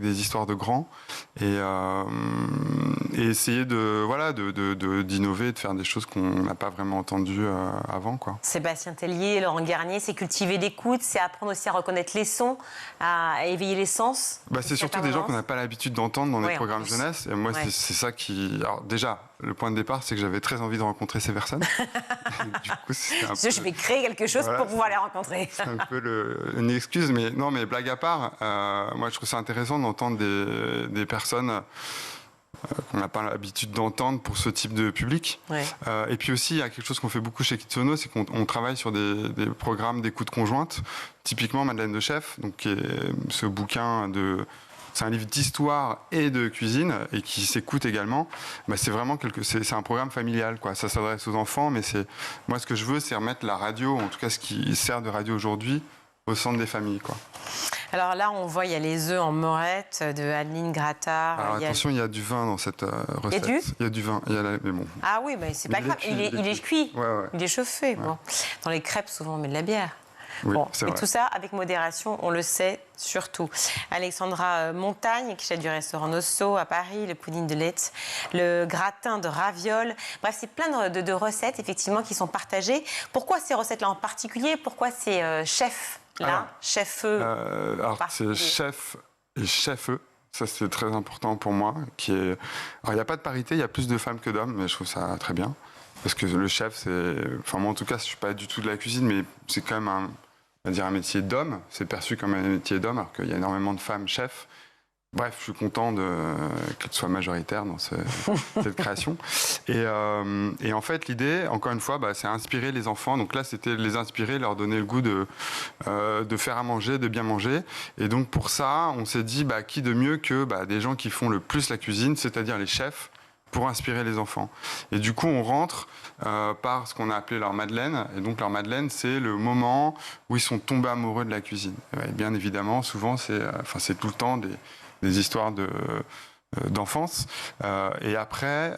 des histoires de grands et essayer d'innover, de faire des choses qu'on n'a pas vraiment entendues avant, quoi. Sébastien Tellier, Laurent Garnier, c'est cultiver l'écoute, c'est apprendre aussi à reconnaître les sons, à éveiller les sens. C'est surtout des gens qu'on n'a pas l'habitude d'entendre dans les programmes jeunesse. Et moi, c'est ça qui... Alors déjà, le point de départ, c'est que j'avais très envie de rencontrer ces personnes. Du coup, je vais créer quelque chose pour pouvoir les rencontrer. C'est un peu une excuse, mais non, mais blague à part, moi, je trouve ça intéressant d'entendre des personnes qu'on n'a pas l'habitude d'entendre pour ce type de public. Ouais. Et puis aussi, il y a quelque chose qu'on fait beaucoup chez Kidsono, c'est qu'on travaille sur des programmes d'écoute conjointe. Typiquement, Madeleine de Chef, donc, ce bouquin c'est un livre d'histoire et de cuisine et qui s'écoute également. C'est vraiment c'est un programme familial, quoi. Ça s'adresse aux enfants, mais moi, ce que je veux, c'est remettre la radio, en tout cas ce qui sert de radio aujourd'hui, au centre des familles, quoi. Alors là, on voit, il y a les œufs en morette de Adeline Grattard. Alors attention, il y a du vin dans cette recette. Il y a du vin. Mais bon. Ah oui, mais c'est pas grave. Il est cuit. Ouais. Il est chauffé. Ouais. Bon. Dans les crêpes, souvent, on met de la bière. Oui, mais vrai. Tout ça, avec modération, on le sait surtout. Alexandra Montagne, qui chef du restaurant Nosso à Paris, le pudding de lait, le gratin de ravioles. Bref, c'est plein de recettes, effectivement, qui sont partagées. Pourquoi ces recettes-là en particulier ? Pourquoi ces chefs chef-feu. Alors, c'est chef et chef-feu. Ça, c'est très important pour moi. Alors, il n'y a pas de parité, il y a plus de femmes que d'hommes, mais je trouve ça très bien. Parce que le chef, moi, en tout cas, je ne suis pas du tout de la cuisine, mais c'est quand même un métier d'homme. C'est perçu comme un métier d'homme, alors qu'il y a énormément de femmes chefs. Bref, je suis content qu'elle soit majoritaire dans cette création. Et en fait, l'idée, encore une fois, c'est inspirer les enfants. Donc là, c'était les inspirer, leur donner le goût de faire à manger, de bien manger. Et donc pour ça, on s'est dit, qui de mieux que des gens qui font le plus la cuisine, c'est-à-dire les chefs, pour inspirer les enfants. Et du coup, on rentre par ce qu'on a appelé leur Madeleine. Et donc leur Madeleine, c'est le moment où ils sont tombés amoureux de la cuisine. Et bien évidemment, souvent, c'est tout le temps des histoires d'enfance. Et après,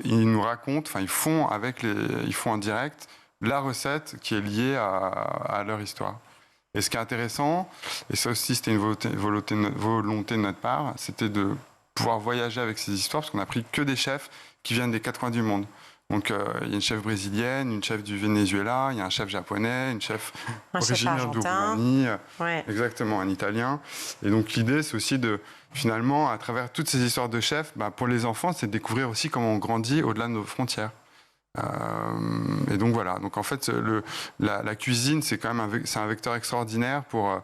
ils nous racontent, ils font en direct la recette qui est liée à leur histoire. Et ce qui est intéressant, et ça aussi c'était une volonté de notre part, c'était de pouvoir voyager avec ces histoires, parce qu'on n'a pris que des chefs qui viennent des 4 coins du monde. Donc, il y a une chef brésilienne, une chef du Venezuela, il y a un chef japonais, une chef originaire de Roumanie, exactement, un italien. Et donc, l'idée, c'est aussi finalement, à travers toutes ces histoires de chefs, pour les enfants, c'est de découvrir aussi comment on grandit au-delà de nos frontières. Et donc voilà. Donc en fait, la cuisine, c'est quand même un vecteur extraordinaire pour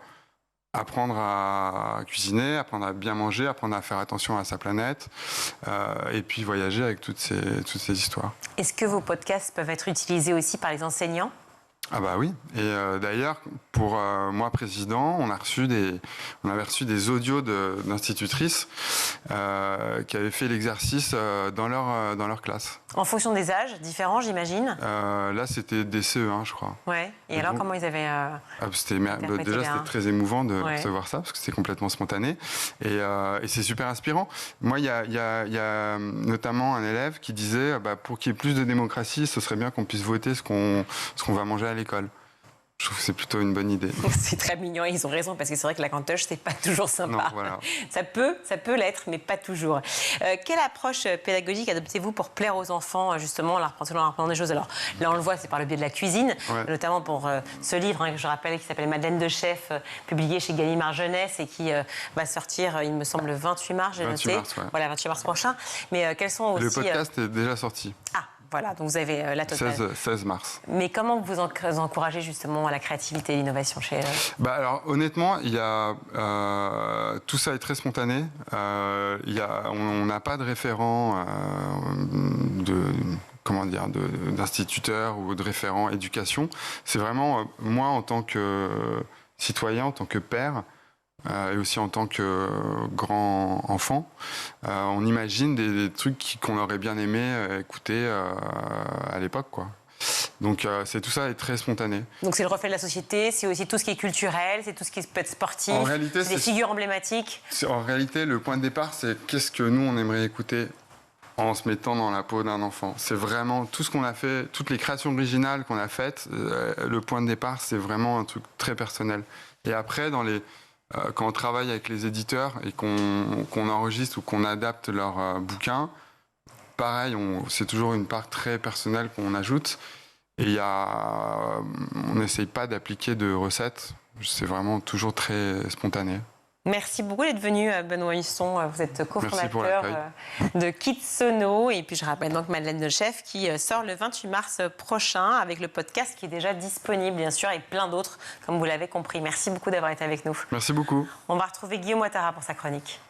apprendre à cuisiner, apprendre à bien manger, apprendre à faire attention à sa planète, et puis voyager avec toutes ces histoires. Est-ce que vos podcasts peuvent être utilisés aussi par les enseignants ? Ah bah oui, et d'ailleurs, pour moi président, on avait reçu des audios d'institutrices qui avaient fait l'exercice dans leur classe. En fonction des âges différents, j'imagine. Là, c'était des CE1, je crois. Ouais. Et alors, comment ils avaient déjà, c'était très émouvant de recevoir ça, parce que c'était complètement spontané. Et c'est super inspirant. Moi, il y a notamment un élève qui disait, pour qu'il y ait plus de démocratie, ce serait bien qu'on puisse voter ce qu'on va manger à l'école. Je trouve que c'est plutôt une bonne idée. C'est très mignon, ils ont raison, parce que c'est vrai que la cantoche, c'est pas toujours sympa. Non, voilà. Ça peut l'être, mais pas toujours. Quelle approche pédagogique adoptez-vous pour plaire aux enfants, justement, en leur apprenant des choses ? Alors là, on le voit, c'est par le biais de la cuisine, notamment pour ce livre, que je rappelle, qui s'appelle Madeleine de chef, publié chez Gallimard Jeunesse et qui va sortir, il me semble, le 28 mars, j'ai noté. Mars, ouais. Voilà, 28 mars prochain. Mais quels sont aussi... Le podcast est déjà sorti. Ah, voilà, donc vous avez la totale. 16 mars. Mais comment vous encouragez justement à la créativité et l'innovation chez alors honnêtement, tout ça est très spontané. On n'a pas de référent d'instituteur ou de référent éducation. C'est vraiment moi en tant que citoyen, en tant que père. Et aussi en tant que grand enfant, on imagine des trucs qu'on aurait bien aimé écouter à l'époque, quoi. Donc tout ça est très spontané. Donc c'est le reflet de la société, c'est aussi tout ce qui est culturel, c'est tout ce qui peut être sportif, c'est des figures emblématiques. En réalité, le point de départ, c'est qu'est-ce que nous, on aimerait écouter en se mettant dans la peau d'un enfant. C'est vraiment tout ce qu'on a fait, toutes les créations originales qu'on a faites, le point de départ, c'est vraiment un truc très personnel. Et après, quand on travaille avec les éditeurs et qu'on enregistre ou qu'on adapte leurs bouquins, pareil, c'est toujours une part très personnelle qu'on ajoute. Et on n'essaye pas d'appliquer de recettes. C'est vraiment toujours très spontané. Merci beaucoup d'être venu, Benoît Husson. Vous êtes cofondateur de Kids-Sono. Et puis je rappelle donc Madeleine de Chef qui sort le 28 mars prochain avec le podcast qui est déjà disponible, bien sûr, et plein d'autres, comme vous l'avez compris. Merci beaucoup d'avoir été avec nous. Merci beaucoup. On va retrouver Guillaume Ouattara pour sa chronique.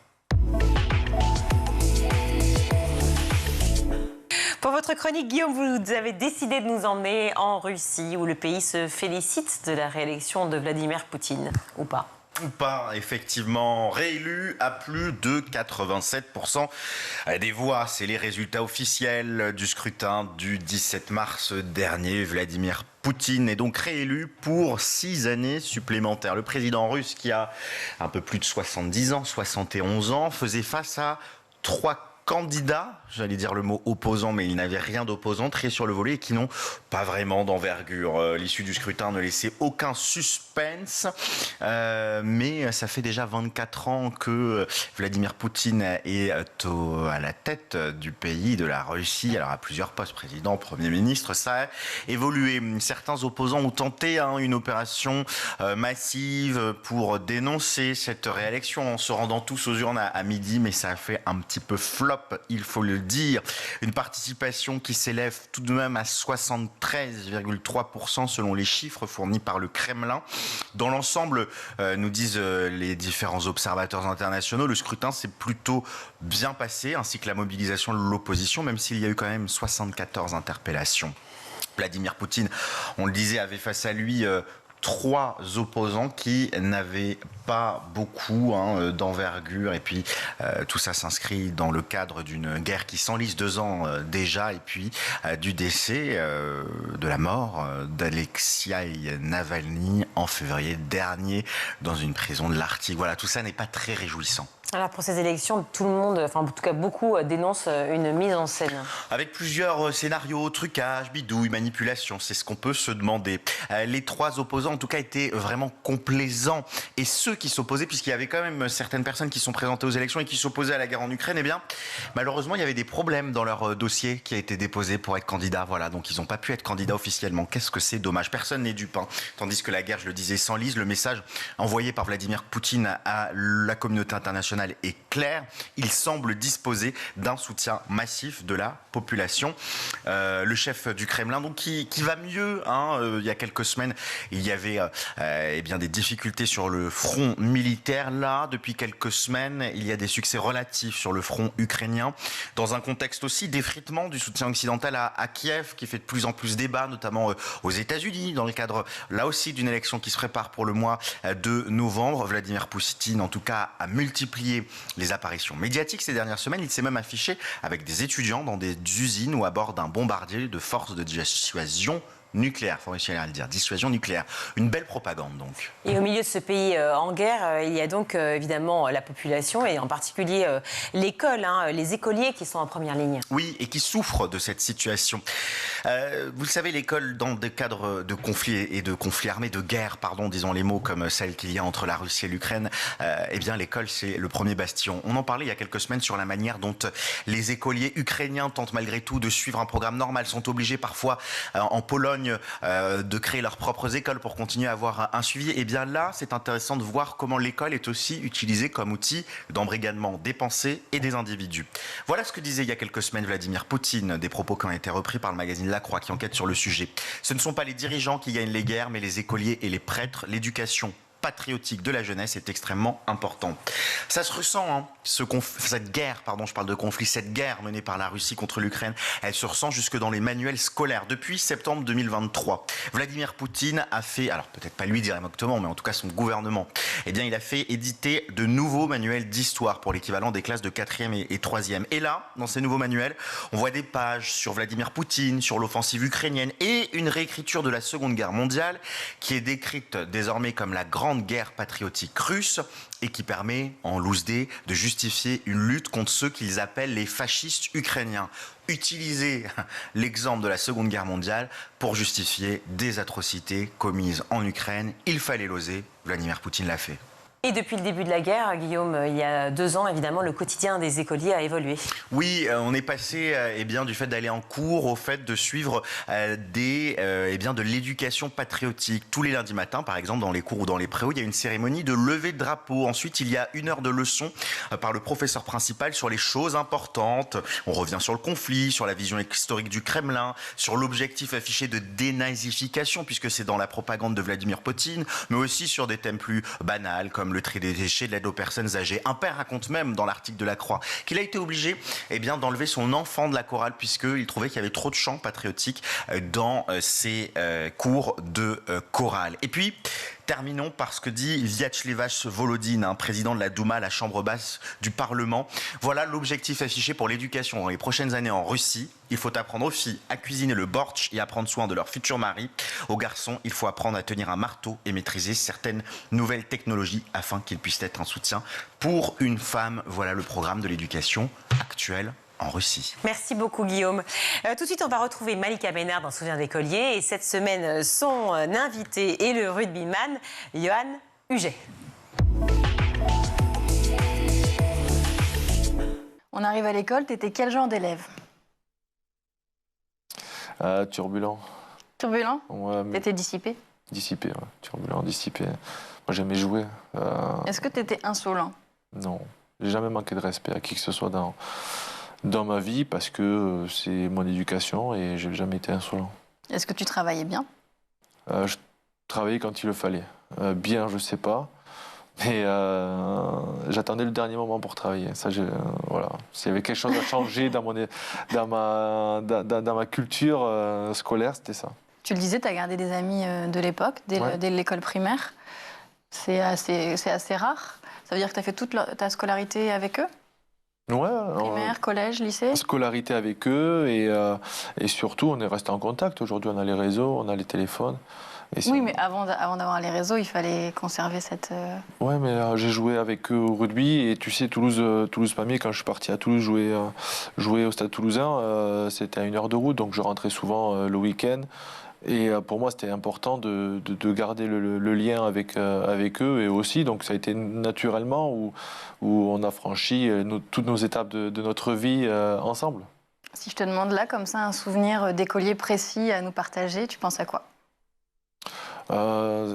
Pour votre chronique, Guillaume, vous avez décidé de nous emmener en Russie, où le pays se félicite de la réélection de Vladimir Poutine, ou pas ? Ou pas, effectivement, réélu à plus de 87% des voix. C'est les résultats officiels du scrutin du 17 mars dernier. Vladimir Poutine est donc réélu pour 6 années supplémentaires. Le président russe, qui a un peu plus de 70 ans, 71 ans, faisait face à 3 candidats, j'allais dire le mot opposant, mais il n'avait rien d'opposant, très sur le volet, et qui n'ont pas vraiment d'envergure. L'issue du scrutin ne laissait aucun suspense, mais ça fait déjà 24 ans que Vladimir Poutine est à la tête du pays, de la Russie, alors à plusieurs postes, président, Premier ministre, ça a évolué. Certains opposants ont tenté une opération massive pour dénoncer cette réélection en se rendant tous aux urnes à midi, mais ça a fait un petit peu flop, il faut le dire. Une participation qui s'élève tout de même à 73,3% selon les chiffres fournis par le Kremlin. Dans l'ensemble, nous disent les différents observateurs internationaux, le scrutin s'est plutôt bien passé, ainsi que la mobilisation de l'opposition, même s'il y a eu quand même 74 interpellations. Vladimir Poutine, on le disait, avait face à lui 3 opposants qui n'avaient pas beaucoup d'envergure, et puis tout ça s'inscrit dans le cadre d'une guerre qui s'enlise 2 ans déjà, et puis du décès, de la mort d'Alexeï Navalny en février dernier dans une prison de l'Arctique. Voilà, tout ça n'est pas très réjouissant. Alors pour ces élections, tout le monde, enfin en tout cas beaucoup, dénoncent une mise en scène. Avec plusieurs scénarios, trucages, bidouilles, manipulations, c'est ce qu'on peut se demander. Les 3 opposants en tout cas étaient vraiment complaisants. Et ceux qui s'opposaient, puisqu'il y avait quand même certaines personnes qui sont présentées aux élections et qui s'opposaient à la guerre en Ukraine, eh bien malheureusement il y avait des problèmes dans leur dossier qui a été déposé pour être candidat. Voilà, donc ils n'ont pas pu être candidats officiellement. Qu'est-ce que c'est dommage. Personne n'est dupe. Tandis que la guerre, je le disais, s'enlise. Le message envoyé par Vladimir Poutine à la communauté internationale national est clair. Il semble disposer d'un soutien massif de la population. Le chef du Kremlin, donc, qui va mieux. Il y a quelques semaines, il y avait des difficultés sur le front militaire. Là, depuis quelques semaines, il y a des succès relatifs sur le front ukrainien. Dans un contexte aussi d'effritement du soutien occidental à Kiev, qui fait de plus en plus débat, notamment aux États-Unis, dans le cadre, là aussi, d'une élection qui se prépare pour le mois de novembre. Vladimir Poutine, en tout cas, a multiplié les apparitions médiatiques ces dernières semaines. Il s'est même affiché avec des étudiants dans des usines ou à bord d'un bombardier de forces de dissuasion nucléaire, faut réussir à le dire, dissuasion nucléaire. Une belle propagande donc. Et au milieu de ce pays en guerre, il y a donc évidemment la population et en particulier l'école, les écoliers qui sont en première ligne. Oui, et qui souffrent de cette situation. Vous le savez, l'école, dans des cadres de conflits et de conflits armés, de guerre, pardon, disons les mots comme celle qu'il y a entre la Russie et l'Ukraine, l'école, c'est le premier bastion. On en parlait il y a quelques semaines sur la manière dont les écoliers ukrainiens tentent malgré tout de suivre un programme normal, sont obligés parfois en Pologne de créer leurs propres écoles pour continuer à avoir un suivi. Et bien là, c'est intéressant de voir comment l'école est aussi utilisée comme outil d'embrigadement des pensées et des individus. Voilà ce que disait il y a quelques semaines Vladimir Poutine, des propos qui ont été repris par le magazine La Croix qui enquête sur le sujet. Ce ne sont pas les dirigeants qui gagnent les guerres, mais les écoliers et les prêtres. L'éducation patriotique de la jeunesse est extrêmement important. Ça se ressent, cette guerre, je parle de conflit, cette guerre menée par la Russie contre l'Ukraine, elle se ressent jusque dans les manuels scolaires. Depuis septembre 2023, Vladimir Poutine a fait, alors peut-être pas lui directement, mais en tout cas son gouvernement, il a fait éditer de nouveaux manuels d'histoire pour l'équivalent des classes de 4e et 3e. Et là, dans ces nouveaux manuels, on voit des pages sur Vladimir Poutine, sur l'offensive ukrainienne et une réécriture de la Seconde Guerre mondiale qui est décrite désormais comme la grande guerre patriotique russe et qui permet, en loose day, de justifier une lutte contre ceux qu'ils appellent les fascistes ukrainiens. Utiliser l'exemple de la Seconde Guerre mondiale pour justifier des atrocités commises en Ukraine, il fallait l'oser. Vladimir Poutine l'a fait. Et depuis le début de la guerre, Guillaume, il y a 2 ans, évidemment, le quotidien des écoliers a évolué. Oui, on est passé du fait d'aller en cours au fait de suivre de l'éducation patriotique. Tous les lundis matins, par exemple, dans les cours ou dans les préaux, il y a une cérémonie de levée de drapeau. Ensuite, il y a 1 heure de leçon par le professeur principal sur les choses importantes. On revient sur le conflit, sur la vision historique du Kremlin, sur l'objectif affiché de dénazification, puisque c'est dans la propagande de Vladimir Poutine, mais aussi sur des thèmes plus banals, comme le tri des déchets, de l'aide aux personnes âgées. Un père raconte même dans l'article de La Croix qu'il a été obligé d'enlever son enfant de la chorale puisqu'il trouvait qu'il y avait trop de chants patriotiques dans ses cours de chorale. Et puis, terminons par ce que dit Vyacheslav Volodine, président de la Douma, la chambre basse du Parlement. Voilà l'objectif affiché pour l'éducation dans les prochaines années en Russie. Il faut apprendre aux filles à cuisiner le bortsch et à prendre soin de leur futur mari. Aux garçons, il faut apprendre à tenir un marteau et maîtriser certaines nouvelles technologies afin qu'ils puissent être un soutien pour une femme. Voilà le programme de l'éducation actuelle en Russie. Merci beaucoup Guillaume. Tout de suite, on va retrouver Malika Bénard dans Souvenir d'écolier. Et cette semaine, son invité est le rugbyman Johan Huget. On arrive à l'école, t'étais quel genre d'élève? Turbulent. Turbulent? Ouais. T'étais dissipé? Dissipé, ouais. Turbulent, dissipé. Moi, j'aimais jouer. Est-ce que t'étais insolent? Non. J'ai jamais manqué de respect à qui que ce soit dans ma vie parce que c'est mon éducation et j'ai jamais été insolent. Est-ce que tu travaillais bien? Je travaillais quand il le fallait. Bien, je sais pas. Mais j'attendais le dernier moment pour travailler. Ça, voilà. S'il y avait quelque chose à changer dans ma culture scolaire, c'était ça. Tu le disais, tu as gardé des amis de l'époque, dès l'école primaire. C'est assez rare. Ça veut dire que tu as fait toute ta scolarité avec eux? Ouais. Primaire, collège, lycée? Scolarité avec eux et surtout, on est resté en contact. Aujourd'hui, on a les réseaux, on a les téléphones. Oui, mais avant d'avoir les réseaux, il fallait conserver cette... Ouais, mais j'ai joué avec eux au rugby et tu sais, Toulouse-Pamiers, quand je suis parti à Toulouse jouer au Stade Toulousain, c'était à 1 heure de route, donc je rentrais souvent le week-end. Et pour moi, c'était important de garder le lien avec eux et aussi, donc ça a été naturellement où on a franchi toutes nos étapes de notre vie ensemble. Si je te demande là, comme ça, un souvenir d'écolier précis à nous partager, tu penses à quoi?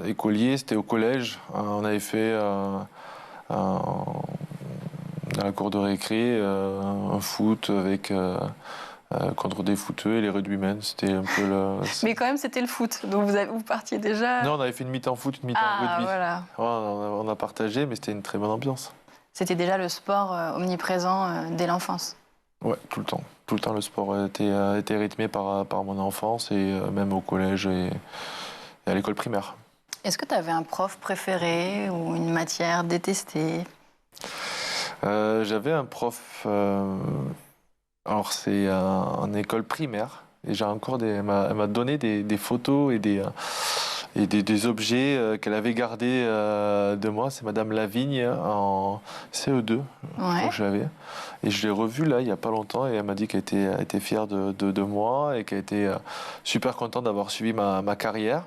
Écolier, c'était au collège. On avait fait dans la cour de récré, un foot avec contre des footeux et les rugbymen. C'était un peu le... Mais quand même, c'était le foot. Donc vous partiez déjà... Non, on avait fait une mi-temps foot, une mi-temps rugby. Voilà. Ouais, on a partagé, mais c'était une très bonne ambiance. C'était déjà le sport omniprésent dès l'enfance. Ouais, tout le temps. Tout le temps, le sport était rythmé par mon enfance et même au collège et à l'école primaire. Est-ce que tu avais un prof préféré ou une matière détestée? J'avais un prof... alors, c'est en école primaire. Et j'ai encore elle m'a donné des photos et des objets qu'elle avait gardés de moi. C'est Madame Lavigne en CE2, je crois que je l'avais. Et je l'ai revue là, il n'y a pas longtemps, et elle m'a dit qu'elle était fière de moi et qu'elle était super contente d'avoir suivi ma carrière.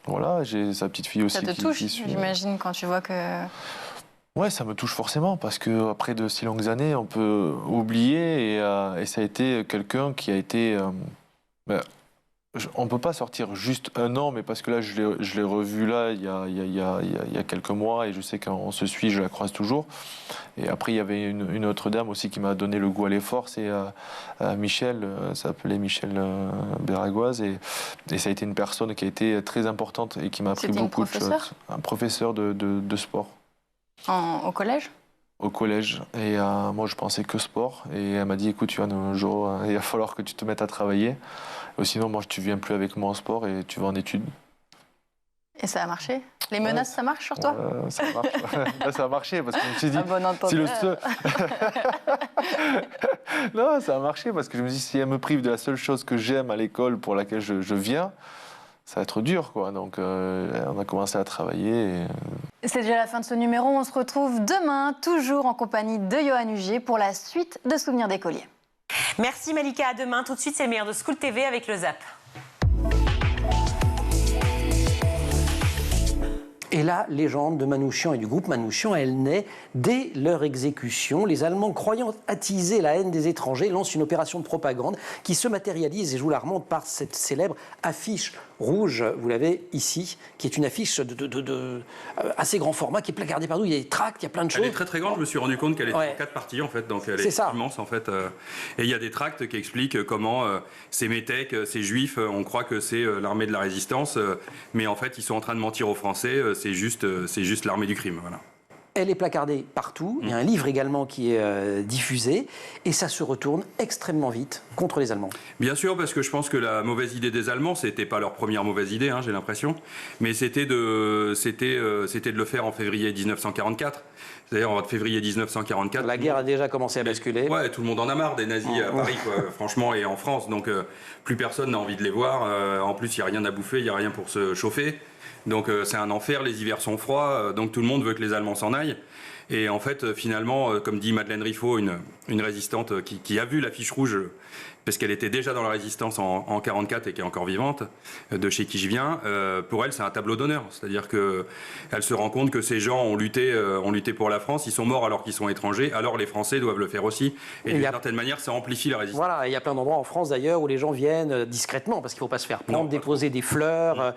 Voilà, j'ai sa petite fille aussi. Ça te touche, j'imagine, quand tu vois que... Ouais, ça me touche forcément, parce qu'après de si longues années, on peut oublier, et ça a été quelqu'un qui a été... on ne peut pas sortir juste un nom, mais parce que là, je l'ai revu là, il y a quelques mois, et je sais qu'on se suit, je la croise toujours. Et après, il y avait une autre dame aussi qui m'a donné le goût à l'effort, c'est Michel, ça s'appelait Michel Béragoise, et ça a été une personne qui a été très importante et qui m'a appris beaucoup de choses. Un professeur de sport. Au collège? Au collège. Et moi, je pensais que sport. Et elle m'a dit, écoute, tu vas un jour, il va falloir que tu te mettes à travailler. Sinon, moi, tu viens plus avec moi en sport et tu vas en études. Et ça a marché? Les menaces, ça marche sur toi? Ça marche. Là, ça a marché parce que je me suis dit... si le seul... Non, ça a marché parce que je me suis dit, si elle me prive de la seule chose que j'aime à l'école pour laquelle je viens, ça va être dur, quoi. Donc, on a commencé à travailler. C'est déjà la fin de ce numéro. On se retrouve demain, toujours en compagnie de Yohann Hugier, pour la suite de Souvenirs d'écoliers. Merci Malika, à demain. Tout de suite, c'est le meilleur de School TV avec le Zap. Et la légende de Manouchian et du groupe Manouchian, elle naît dès leur exécution. Les Allemands, croyant attiser la haine des étrangers, lancent une opération de propagande qui se matérialise, et je vous la remonte par cette célèbre affiche rouge, vous l'avez ici, qui est une affiche de assez grand format, qui est placardée partout. Il y a des tracts, il y a plein de choses. Elle est très très grande, je me suis rendu compte qu'elle était en 4 parties en fait, donc elle est immense en fait. Et il y a des tracts qui expliquent comment ces métèques, ces juifs, on croit que c'est l'armée de la résistance, mais en fait ils sont en train de mentir aux Français, c'est juste l'armée du crime. Voilà. Elle est placardée partout, il y a un livre également qui est diffusé, et ça se retourne extrêmement vite contre les Allemands. Bien sûr, parce que je pense que la mauvaise idée des Allemands, c'était pas leur première mauvaise idée, j'ai l'impression, mais c'était de le faire en février 1944. C'est-à-dire en février 1944... La guerre a déjà commencé à basculer. Ouais, tout le monde en a marre des nazis à Paris, quoi, franchement, et en France, donc plus personne n'a envie de les voir. En plus, il n'y a rien à bouffer, il n'y a rien pour se chauffer. Donc c'est un enfer, les hivers sont froids, donc tout le monde veut que les Allemands s'en aillent. Et en fait, finalement, comme dit Madeleine Riffaut, une résistante qui a vu l'affiche rouge, parce qu'elle était déjà dans la résistance en 1944 et qui est encore vivante, de chez qui je viens, pour elle, c'est un tableau d'honneur. C'est-à-dire qu'elle se rend compte que ces gens ont lutté pour la France, ils sont morts alors qu'ils sont étrangers, alors les Français doivent le faire aussi. Et d'une certaine manière, ça amplifie la résistance. Voilà, il y a plein d'endroits en France d'ailleurs où les gens viennent discrètement, parce qu'il ne faut pas se faire prendre, déposer des fleurs,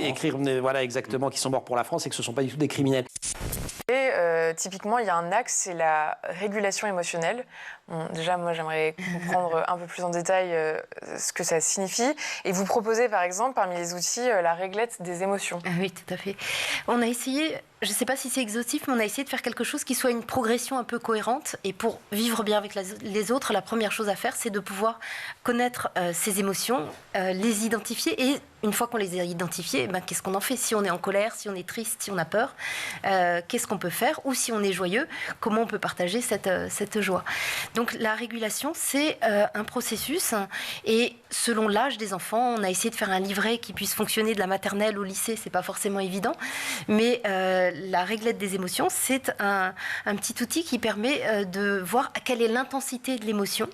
écrire voilà, exactement qu'ils sont morts pour la France et que ce ne sont pas du tout des criminels. Et typiquement, il y a un axe, c'est la régulation émotionnelle. Bon, déjà, moi, j'aimerais comprendre un peu plus en détail ce que ça signifie. Et vous proposez, par exemple, parmi les outils, la réglette des émotions. Ah oui, tout à fait. On a essayé, je ne sais pas si c'est exhaustif, mais on a essayé de faire quelque chose qui soit une progression un peu cohérente. Et pour vivre bien avec les autres, la première chose à faire, c'est de pouvoir connaître ces émotions, les identifier et une fois qu'on les a identifiées, qu'est-ce qu'on en fait? Si on est en colère, si on est triste, si on a peur, qu'est-ce qu'on peut faire? Ou si on est joyeux, comment on peut partager cette joie? Donc la régulation, c'est un processus. Et selon l'âge des enfants, on a essayé de faire un livret qui puisse fonctionner de la maternelle au lycée. C'est pas forcément évident. Mais la réglette des émotions, c'est un petit outil qui permet de voir quelle est l'intensité de l'émotion.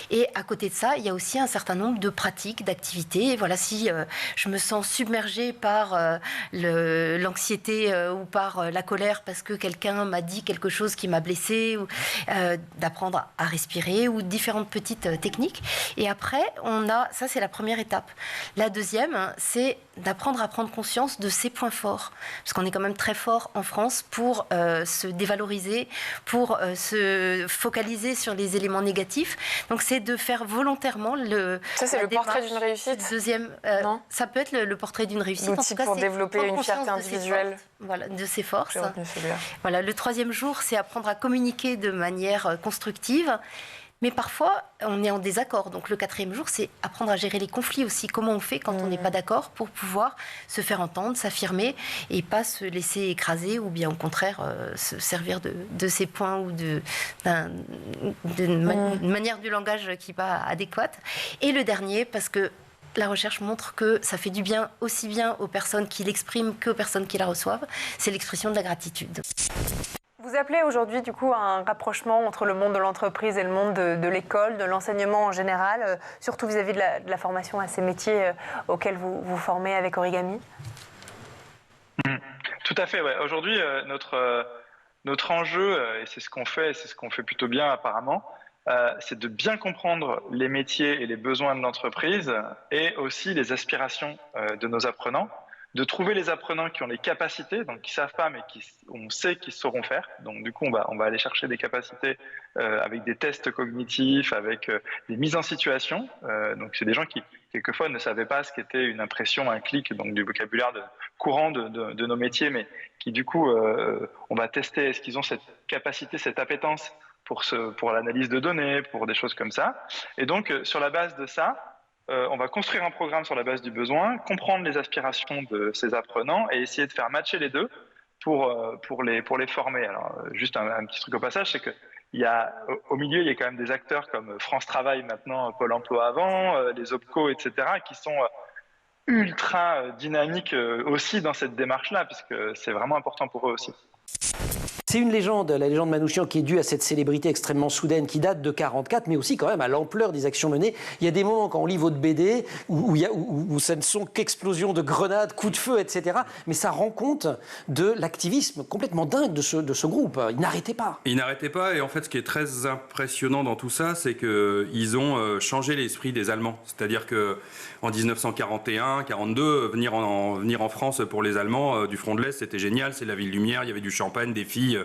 Et à côté de ça, il y a aussi un certain nombre de pratiques, d'activités. Voilà, si je me sens submergée par l'anxiété ou par la colère parce que quelqu'un m'a dit quelque chose qui m'a blessé, ou d'apprendre à respirer, ou différentes petites techniques. Et après, ça c'est la première étape. La deuxième, c'est d'apprendre à prendre conscience de ses points forts. Parce qu'on est quand même très fort en France pour se dévaloriser, pour se focaliser sur les éléments négatifs. Donc c'est de faire volontairement Ça, c'est le portrait d'une réussite. Deuxième, ça peut être le portrait d'une réussite. L'outil pour développer une fierté individuelle. Voilà, de ses forces. Voilà, le troisième jour, c'est apprendre à communiquer de manière constructive. Mais parfois, on est en désaccord. Donc le quatrième jour, c'est apprendre à gérer les conflits aussi. Comment on fait quand on n'est pas d'accord pour pouvoir se faire entendre, s'affirmer et pas se laisser écraser ou bien au contraire se servir de ses points ou d'une manière du langage qui n'est pas adéquate. Et le dernier, parce que la recherche montre que ça fait du bien aussi bien aux personnes qui l'expriment qu'aux personnes qui la reçoivent, c'est l'expression de la gratitude. Vous appelez aujourd'hui du coup à un rapprochement entre le monde de l'entreprise et le monde de l'école, de l'enseignement en général, surtout vis-à-vis de la formation à ces métiers auxquels vous vous formez avec Origami. Tout à fait, ouais. Aujourd'hui, notre enjeu, et c'est ce qu'on fait plutôt bien apparemment, c'est de bien comprendre les métiers et les besoins de l'entreprise et aussi les aspirations de nos apprenants, de trouver les apprenants qui ont les capacités, donc qui savent pas mais on sait qu'ils sauront faire. Donc du coup on va aller chercher des capacités avec des tests cognitifs, avec des mises en situation. Donc c'est des gens qui quelquefois ne savaient pas ce qu'était une impression, un clic, donc du vocabulaire courant de nos métiers, mais qui du coup on va tester est-ce qu'ils ont cette capacité, cette appétence pour l'analyse de données, pour des choses comme ça. Et donc sur la base de ça, on va construire un programme sur la base du besoin, comprendre les aspirations de ces apprenants et essayer de faire matcher les deux pour les former. Alors, juste un petit truc au passage, c'est que au milieu, il y a quand même des acteurs comme France Travail maintenant, Pôle Emploi avant, les OPCO, etc., qui sont ultra dynamiques aussi dans cette démarche-là, puisque c'est vraiment important pour eux aussi. C'est une légende, la légende Manouchian, qui est due à cette célébrité extrêmement soudaine qui date de 1944, mais aussi quand même à l'ampleur des actions menées. Il y a des moments quand on lit votre BD où ça ne sont qu'explosions de grenades, coups de feu, etc. Mais ça rend compte de l'activisme complètement dingue de ce groupe. Ils n'arrêtaient pas. Ils n'arrêtaient pas, et en fait, ce qui est très impressionnant dans tout ça, c'est qu'ils ont changé l'esprit des Allemands. C'est-à-dire qu'en 1941-42, venir en France pour les Allemands du front de l'Est, c'était génial, c'est la ville lumière, il y avait du champagne, des filles,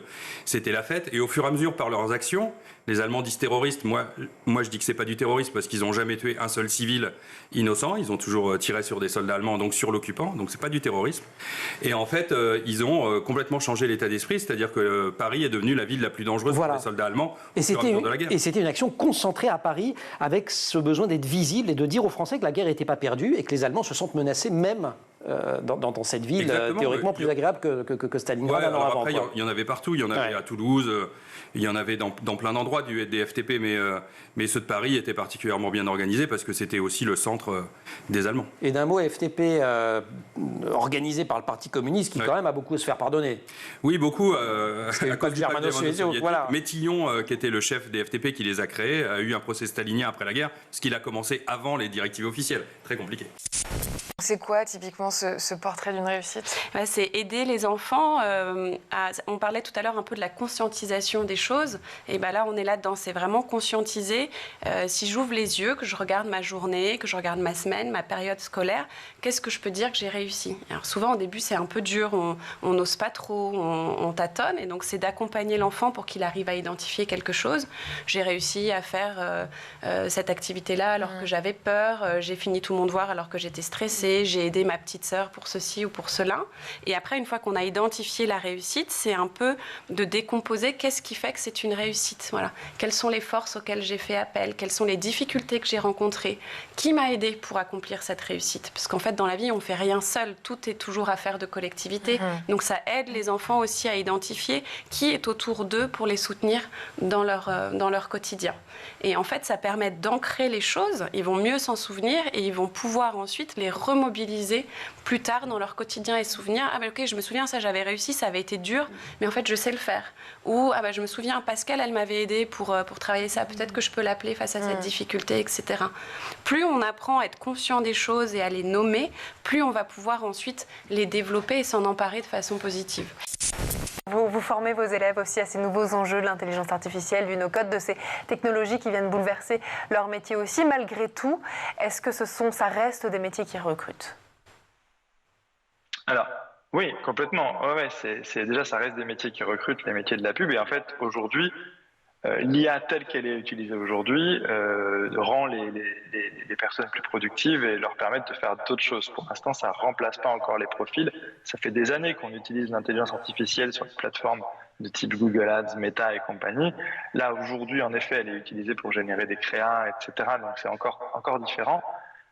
c'était la fête. Et au fur et à mesure, par leurs actions, les Allemands disent terroristes. Moi je dis que c'est pas du terrorisme parce qu'ils n'ont jamais tué un seul civil innocent. Ils ont toujours tiré sur des soldats allemands, donc sur l'occupant. Donc c'est pas du terrorisme. Et en fait, ils ont complètement changé l'état d'esprit. C'est-à-dire que Paris est devenue la ville la plus dangereuse pour les soldats allemands au fur et à mesure de la guerre. Et c'était une action concentrée à Paris avec ce besoin d'être visible et de dire aux Français que la guerre n'était pas perdue et que les Allemands se sentent menacés même dans cette ville théoriquement plus agréable que Stalingrad. Ouais, alors après, il y en avait partout. Il y en avait à Toulouse, il y en avait dans plein d'endroits des FTP, mais ceux de Paris étaient particulièrement bien organisés parce que c'était aussi le centre des Allemands. Et d'un mot, FTP organisé par le Parti communiste qui quand même a beaucoup à se faire pardonner. Oui, beaucoup. C'était le pacte germano-soviétique. Voilà. Métillon, qui était le chef des FTP qui les a créés, a eu un procès stalinien après la guerre, ce qu'il a commencé avant les directives officielles. Très compliqué. C'est quoi typiquement ce portrait d'une réussite ? C'est aider les enfants on parlait tout à l'heure un peu de la conscientisation des choses, et là on est là-dedans, c'est vraiment conscientiser. Si j'ouvre les yeux, que je regarde ma journée, que je regarde ma semaine, ma période scolaire, qu'est-ce que je peux dire que j'ai réussi ? Alors souvent au début c'est un peu dur, on n'ose pas trop, on tâtonne, et donc c'est d'accompagner l'enfant pour qu'il arrive à identifier quelque chose. J'ai réussi à faire cette activité-là alors que j'avais peur, j'ai fini tout mon devoir alors que j'étais stressée, j'ai aidé ma petite sœur pour ceci ou pour cela. Et après, une fois qu'on a identifié la réussite, c'est un peu de décomposer qu'est-ce qui fait que c'est une réussite. Voilà. Quelles sont les forces auxquelles j'ai fait appel ? Quelles sont les difficultés que j'ai rencontrées ? Qui m'a aidé pour accomplir cette réussite ? Parce qu'en fait, dans la vie, on ne fait rien seul. Tout est toujours affaire de collectivité. Donc ça aide les enfants aussi à identifier qui est autour d'eux pour les soutenir dans leur quotidien. Et en fait, ça permet d'ancrer les choses. Ils vont mieux s'en souvenir et ils vont pouvoir ensuite les remobiliser plus tard dans leur quotidien et souvenirs. Ah ben ok, je me souviens, ça j'avais réussi, ça avait été dur, mais en fait je sais le faire. Ou ah ben je me souviens, Pascal, elle m'avait aidé pour travailler ça, peut-être que je peux l'appeler face à cette difficulté, etc. Plus on apprend à être conscient des choses et à les nommer, plus on va pouvoir ensuite les développer et s'en emparer de façon positive. Vous formez vos élèves aussi à ces nouveaux enjeux de l'intelligence artificielle, du no-code, de ces technologies qui viennent bouleverser leur métier aussi. Malgré tout, est-ce que ça reste des métiers qui recrutent ? Alors, oui, complètement. Ouais, déjà, ça reste des métiers qui recrutent, les métiers de la pub. Et en fait, aujourd'hui, l'IA telle qu'elle est utilisée aujourd'hui rend les personnes plus productives et leur permet de faire d'autres choses. Pour l'instant, ça ne remplace pas encore les profils. Ça fait des années qu'on utilise l'intelligence artificielle sur les plateformes de type Google Ads, Meta et compagnie. Là, aujourd'hui, en effet, elle est utilisée pour générer des créas, etc. Donc, c'est encore différent.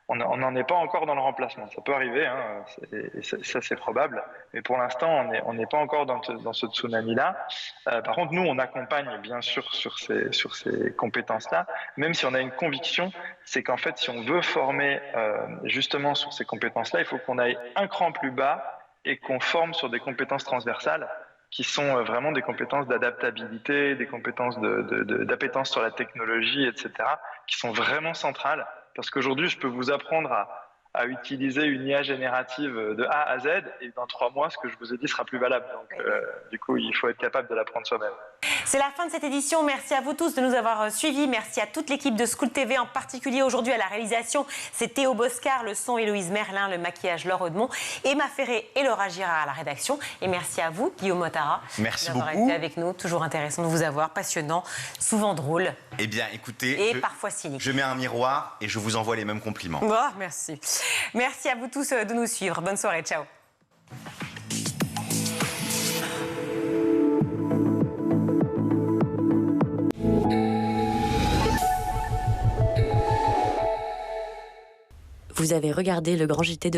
On n'en est pas encore dans le remplacement. Ça peut arriver, hein, ça c'est probable. Mais pour l'instant, on n'est pas encore dans ce tsunami-là. Par contre, nous, on accompagne bien sûr sur ces compétences-là, même si on a une conviction, c'est qu'en fait, si on veut former justement sur ces compétences-là, il faut qu'on aille un cran plus bas et qu'on forme sur des compétences transversales qui sont vraiment des compétences d'adaptabilité, des compétences d'appétence sur la technologie, etc., qui sont vraiment centrales. Parce qu'aujourd'hui, je peux vous apprendre à utiliser une IA générative de A à Z, et dans 3 mois, ce que je vous ai dit sera plus valable. Donc, du coup, il faut être capable de l'apprendre soi-même. C'est la fin de cette édition. Merci à vous tous de nous avoir suivis. Merci à toute l'équipe de School TV, en particulier aujourd'hui à la réalisation. C'est Théo Boscar, le son Héloïse Merlin, le maquillage Laure Audemont, Emma Ferré et Laura Girard à la rédaction. Et merci à vous, Guillaume Motara, d'avoir été avec nous. Toujours intéressant de vous avoir, passionnant, souvent drôle. Eh bien, écoutez, et parfois cynique. Je mets un miroir et je vous envoie les mêmes compliments. Oh, merci. Merci à vous tous de nous suivre. Bonne soirée. Ciao. Vous avez regardé le Grand JT de